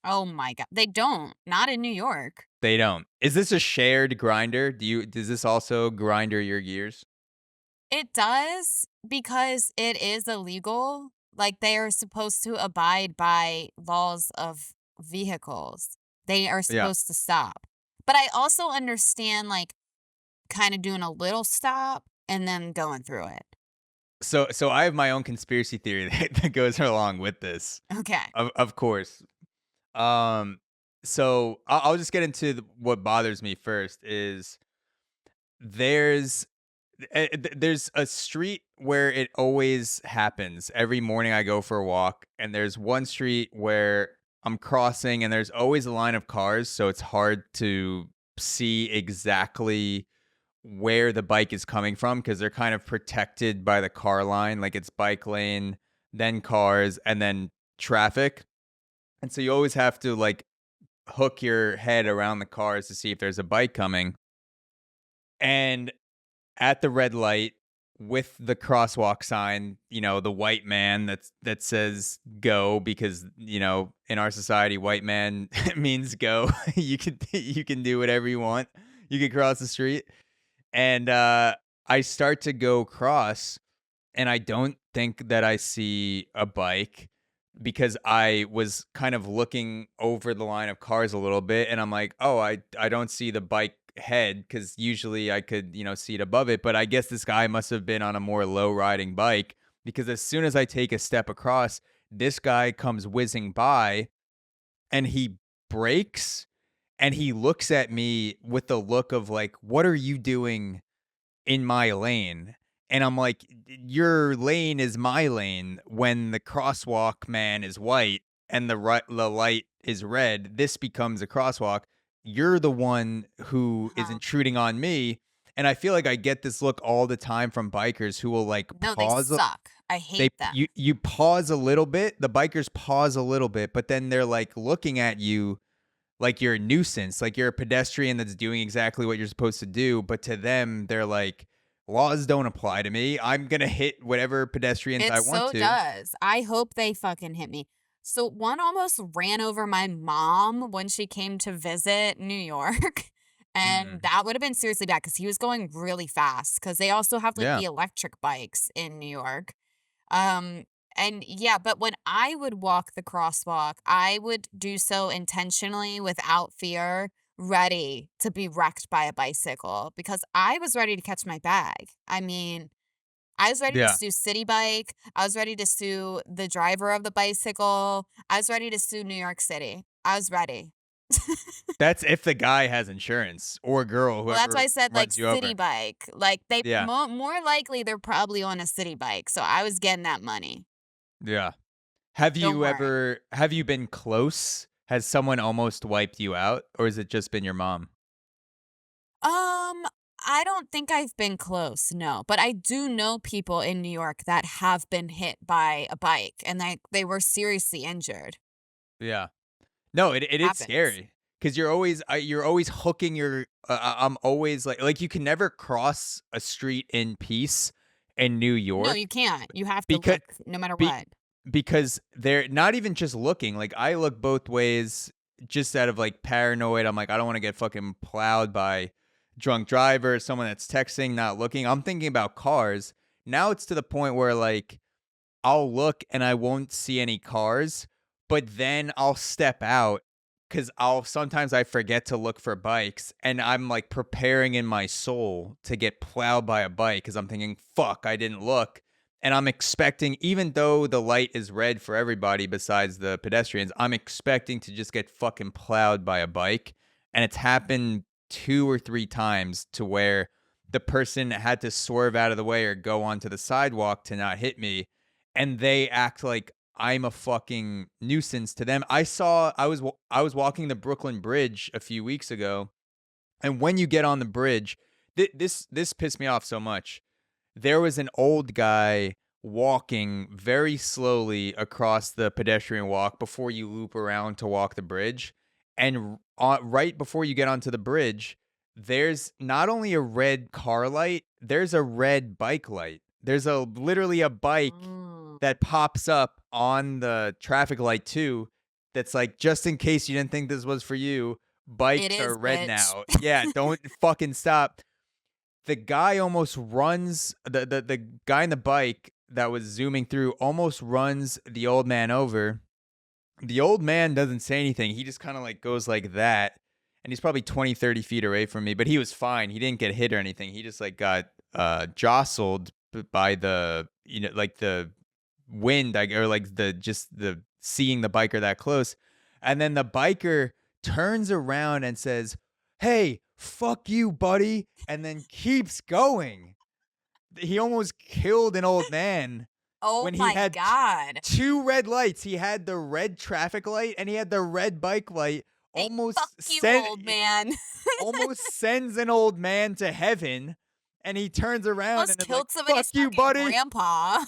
Oh my God. They don't. Not in New York. They don't. Is this a shared grinder? Does this also grinder your gears? It does because it is illegal. Like they are supposed to abide by laws of vehicles. They are Yeah. supposed to stop. But I also understand like kind of doing a little stop and then going through it. So I have my own conspiracy theory that goes along with this. Okay. Of course. So I'll just get into what bothers me first is there's there's a street where it always happens. Every morning I go for a walk, and there's one street where I'm crossing, and there's always a line of cars, so it's hard to see exactly where the bike is coming from because they're kind of protected by the car line. Like it's bike lane, then cars, and then traffic. And so you always have to like hook your head around the cars to see if there's a bike coming. And at the red light with the crosswalk sign, the white man that says go because, in our society, white man means go. You can do whatever you want. You can cross the street. And I start to go cross and I don't think that I see a bike because I was kind of looking over the line of cars a little bit and I'm like, "Oh, I don't see the bike head cuz usually I could, see it above it, but I guess this guy must have been on a more low riding bike because as soon as I take a step across, this guy comes whizzing by and he brakes and he looks at me with the look of like, "What are you doing in my lane?" And I'm like, Your lane is my lane. When the crosswalk man is white and the light is red, this becomes a crosswalk. You're the one who is Uh-huh. intruding on me." And I feel like I get this look all the time from bikers who will like No, they suck. I they hate them. you pause a little bit, the bikers pause a little bit, but then they're like looking at you like you're a nuisance, like you're a pedestrian that's doing exactly what you're supposed to do, but to them, they're like, "Laws don't apply to me. I'm gonna hit whatever pedestrians It I want so to." does. I hope they fucking hit me. So one almost ran over my mom when she came to visit New York. And Mm, that would have been seriously bad because he was going really fast. Because they also have like yeah, the electric bikes in New York. Um, and yeah, but when I would walk the crosswalk, I would do so intentionally without fear, ready to be wrecked by a bicycle because I was ready to catch my bag. I mean, I was ready to yeah. sue City Bike. I was ready to sue the driver of the bicycle. I was ready to sue New York City. I was ready. That's if the guy has insurance or girl, Well, that's why whoever I said like runs you City over. Bike. Like they Yeah, more likely they're probably on a City Bike. So I was getting that money. yeah. Have Don't you worry. ever have you been close? Has someone almost wiped you out, or has it just been your mom? I don't think I've been close, no, but I do know people in New York that have been hit by a bike and they were seriously injured. Yeah. No, it is Happens. scary because you're always hooking I'm always like you can never cross a street in peace in New No, York you can't. You have to because look no matter be, what. because they're not even just looking. Like I look both ways just out of like paranoid. I'm like I don't want to get fucking plowed by drunk driver, someone that's texting, not looking. I'm thinking about cars. Now it's to the point where like I'll look and I won't see any cars, but then I'll step out because I forget to look for bikes and I'm like preparing in my soul to get plowed by a bike because I'm thinking, fuck, I didn't look. And I'm expecting, even though the light is red for everybody besides the pedestrians, I'm expecting to just get fucking plowed by a bike. And it's happened 2 or 3 times to where the person had to swerve out of the way or go onto the sidewalk to not hit me and they act like I'm a fucking nuisance to them. I was walking the Brooklyn Bridge a few weeks ago, and when you get on the bridge, this pissed me off so much. There was an old guy walking very slowly across the pedestrian walk before you loop around to walk the bridge, and right before you get onto the bridge, there's not only a red car light, there's a red bike light. There's a literally a bike Mm. that pops up on the traffic light too. That's like just in case you didn't think this was for you, It bikes are is, red bitch. now. Yeah, don't fucking stop. The guy almost runs the guy in the bike that was zooming through almost runs the old man over. The old man doesn't say anything. He just kind of like goes like that. And he's probably 20, 30 feet away from me, but he was fine. He didn't get hit or anything. He just like got jostled by the like the wind or like the just the seeing the biker that close. And then the biker turns around and says, "Hey, fuck you, buddy," and then keeps going. He almost killed an old man Oh when he my had god. two red lights. He had the red traffic light and he had the red bike light. Hey, fuck you, old man. Almost sends an old man to heaven, and he turns around Almost and is like, killed "Fuck somebody's you, fucking buddy." grandpa.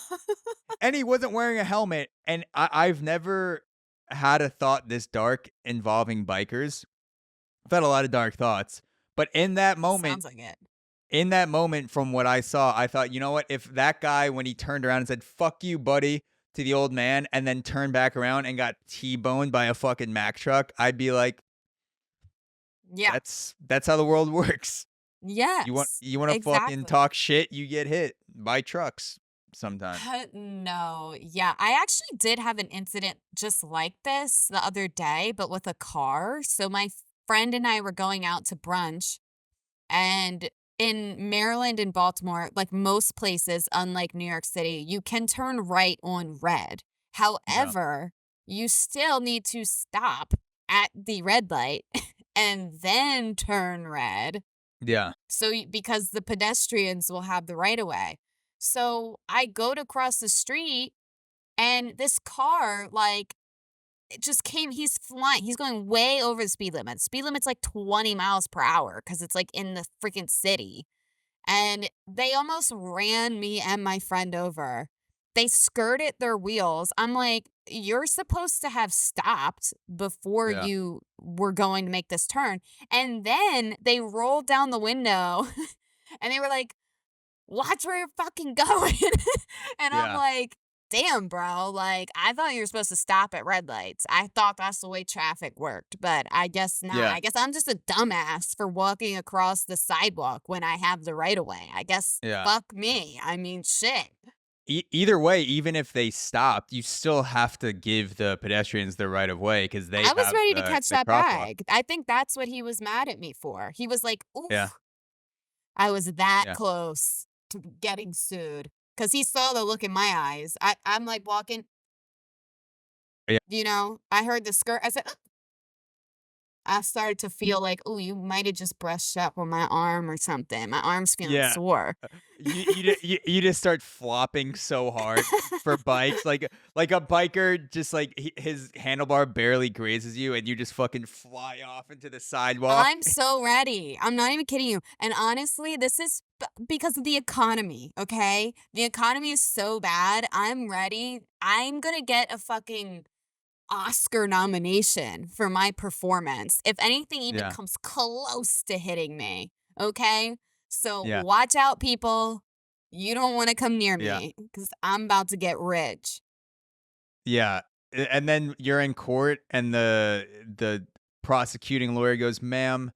And he wasn't wearing a helmet. And I've never had a thought this dark involving bikers. I've had a lot of dark thoughts, but in that moment, Sounds like it. in that moment, from what I saw, I thought, you know what? If that guy, when he turned around and said, "Fuck you, buddy," to the old man, and then turned back around and got T-boned by a fucking Mack truck, I'd be like, Yeah. that's how the world works. Yes. You want to fucking Exactly. talk shit, you get hit by trucks sometimes. No. Yeah. I actually did have an incident just like this the other day, but with a car. So my friend and I were going out to brunch, and in Maryland and Baltimore, like most places, unlike New York City, you can turn right on red. Yeah. However, you still need to stop at the red light and then turn red. Yeah. So, because the pedestrians will have the right of way. So I go to cross the street, and this car, like, it just came, he's flying. He's going way over the speed limit. Speed limit's like 20 miles per hour because it's like in the freaking city. And they almost ran me and my friend over. They skirted their wheels. I'm like, you're supposed to have stopped before Yeah. you were going to make this turn. And then they rolled down the window and they were like, watch where you're fucking going. And I'm Yeah. like, damn, bro. Like, I thought you were supposed to stop at red lights. I thought that's the way traffic worked, but I guess not. Yeah. I guess I'm just a dumbass for walking across the sidewalk when I have the right of way. I guess Yeah. fuck me. I mean, shit. Either way, even if they stopped, you still have to give the pedestrians the right of way because they I was have ready to catch the that crosswalk. bag. I think that's what he was mad at me for. He was like, Yeah. oof, I was that Yeah. close to getting sued. Cause he saw the look in my eyes. I'm like walking, Yeah. I heard the skirt. I said, I started to feel like, "Oh, you might have just brushed up on my arm or something. My arm's feeling Yeah. sore." You just start flopping so hard for bikes, like a biker just like his handlebar barely grazes you, and you just fucking fly off into the sidewalk. I'm so ready. I'm not even kidding you. And honestly, this is because of the economy, okay? The economy is so bad. I'm ready. I'm gonna get a fucking Oscar nomination for my performance if anything even Yeah. comes close to hitting me, okay? So Yeah. watch out, people. You don't want to come near Yeah. me because I'm about to get rich. Yeah. And then you're in court, and the prosecuting lawyer goes, "Ma'am,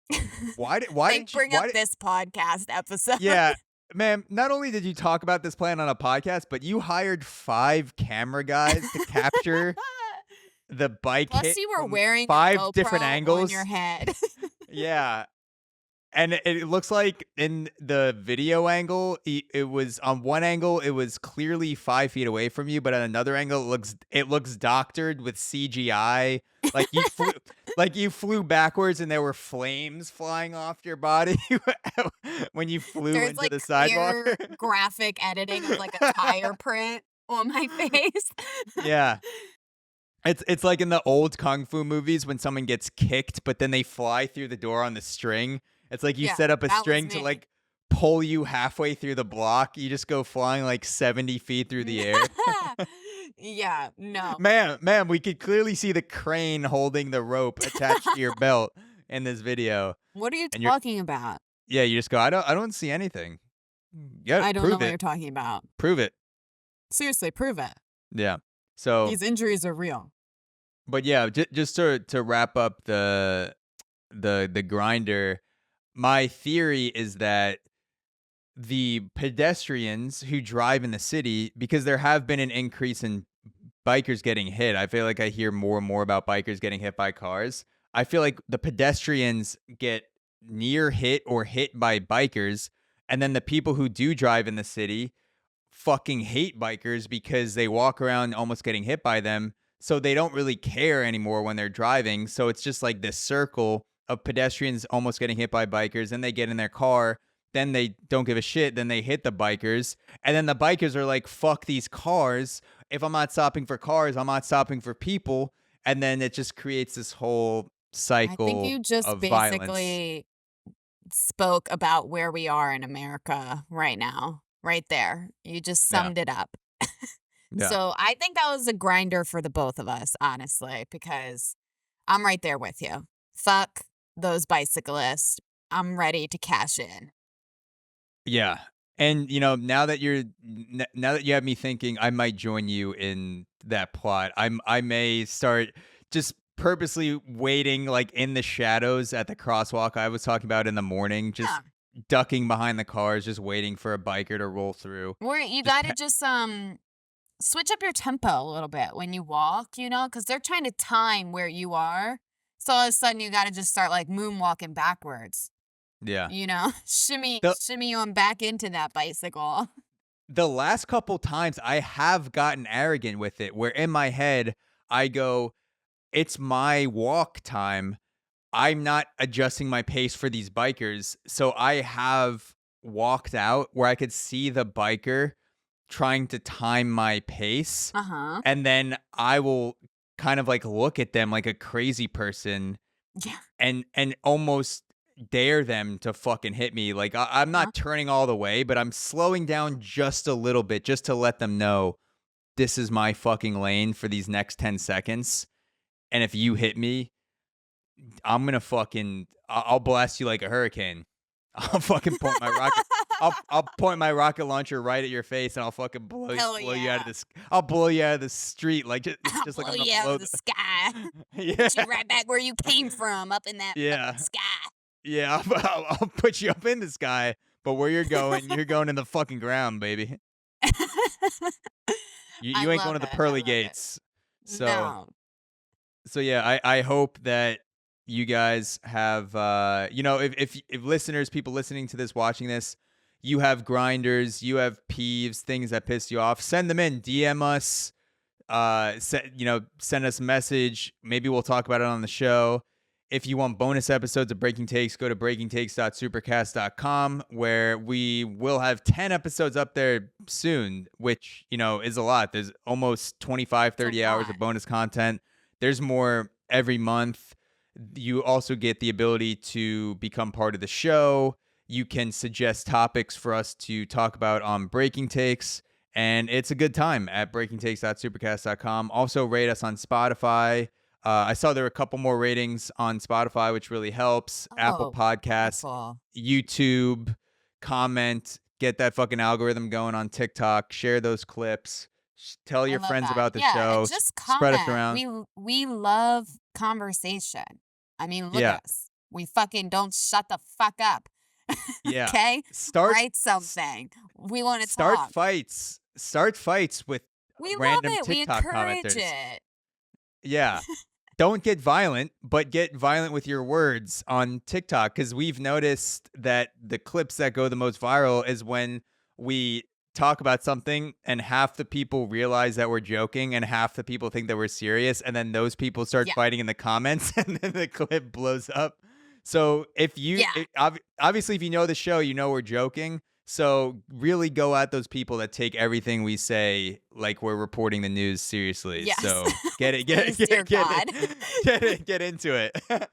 They bring up why did this podcast episode. yeah, ma'am, not only did you talk about this plan on a podcast, but you hired 5 camera guys to capture the bike Plus, hit you were from wearing a 5 different GoPro on your angles." head. Yeah. And it looks like in the video angle, it was on one angle, it was clearly 5 feet away from you, but on another angle, it looks doctored with CGI. Like you flew backwards, and there were flames flying off your body when you flew There's into like the sidewalk. clear graphic editing of like a tire print on my face. Yeah. It's like in the old kung fu movies when someone gets kicked, but then they fly through the door on the string. It's like you Yeah, set up a that was string to me. like pull you halfway through the block. You just go flying like 70 feet through the air. Yeah, no. Ma'am, we could clearly see the crane holding the rope attached to your belt in this video. What are you And you're talking about? yeah, you just go, I don't see anything. Yeah, I don't know prove what you're it. talking about. Prove it. Seriously, prove it. Yeah. So, These injuries are real. but yeah, just to wrap up the grinder, my theory is that the pedestrians who drive in the city, because there have been an increase in bikers getting hit. I feel like I hear more and more about bikers getting hit by cars. I feel like the pedestrians get near hit or hit by bikers, and then the people who do drive in the city fucking hate bikers because they walk around almost getting hit by them. So they don't really care anymore when they're driving. So it's just like this circle of pedestrians almost getting hit by bikers. Then they get in their car. Then they don't give a shit. Then they hit the bikers. And then the bikers are like, fuck these cars. If I'm not stopping for cars, I'm not stopping for people. And then it just creates this whole I think cycle you just of violence. basically spoke about where we are in America right now. Right there. You just Yeah. summed it up. Yeah. So I think that was a grinder for the both of us, honestly, because I'm right there with you. Fuck those bicyclists. I'm ready to cash in. Yeah. And now that now that you have me thinking, I might join you in that plot. I may start just purposely waiting like in the shadows at the crosswalk I was talking about in the morning, just Yeah. ducking behind the cars, just waiting for a biker to roll through. Or you Just gotta just switch up your tempo a little bit when you walk, because they're trying to time where you are. So all of a sudden you gotta just start like moonwalking backwards. yeah. Shimmy The shimmy on back into that bicycle. the last couple times I have gotten arrogant with it, where in my head I go, "It's my walk time. I'm not adjusting my pace for these bikers." So I have walked out where I could see the biker trying to time my pace, Uh-huh. and then I will kind of like look at them like a crazy person Yeah. and almost dare them to fucking hit me. Like I'm Huh? not turning all the way, but I'm slowing down just a little bit just to let them know this is my fucking lane for these next 10 seconds. And if you hit me, I'm gonna fucking I'll blast you like a hurricane. I'll fucking point my rocket. I'll point my rocket launcher right at your face, and I'll fucking Hell blow you out of yeah. this. I'll blow you out of the street. Like it's I'll just like blow I'm gonna you out blow. of the sky. Yeah, Put you right back where you came from, up in that yeah, fucking sky. yeah. I'll put you up in the sky, but where you're going in the fucking ground, baby. I You ain't going love to the it. I pearly love it. gates. So No. yeah, I hope that you guys have if listeners, people listening to this, watching this, you have grinders, you have peeves, things that piss you off, send them in, DM us, send us a message. Maybe we'll talk about it on the show. If you want bonus episodes of Breaking Takes, go to breakingtakes.supercast.com, where we will have 10 episodes up there soon, which, is a lot. There's almost 25, It's a 30 hours lot. of bonus content. There's more every month. You also get the ability to become part of the show. You can suggest topics for us to talk about on Breaking Takes, and it's a good time at breakingtakes.supercast.com. Also, rate us on Spotify. I saw there were a couple more ratings on Spotify, which really helps. Apple Oh, Podcasts, wonderful. YouTube, comment, get that fucking algorithm going on TikTok, share those clips, tell I your love friends that. about the Yeah, show, and just spread us comment. around. We love conversation. I mean, look Yeah, at us. We fucking don't shut the fuck up. yeah. Okay? Start Write s- something. We want to start talk. fights. Start fights with We love random it. We TikTok encourage commenters. it. Yeah. Don't get violent, but get violent with your words on TikTok, because we've noticed that the clips that go the most viral is when we talk about something and half the people realize that we're joking and half the people think that we're serious, and then those people start Yeah. fighting in the comments and then the clip blows up. So Yeah. obviously if you know the show, you know we're joking. So really go at those people that take everything we say like we're reporting the news seriously. Yes. So get it, Please, dear God. get into it. Yeah,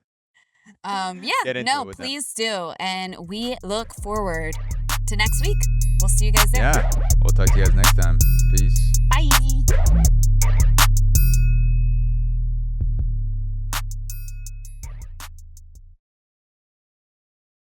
Get into no, it with them. please do. And we look forward to next week. We'll see you guys there. Yeah, we'll talk to you guys next time. Peace. Bye.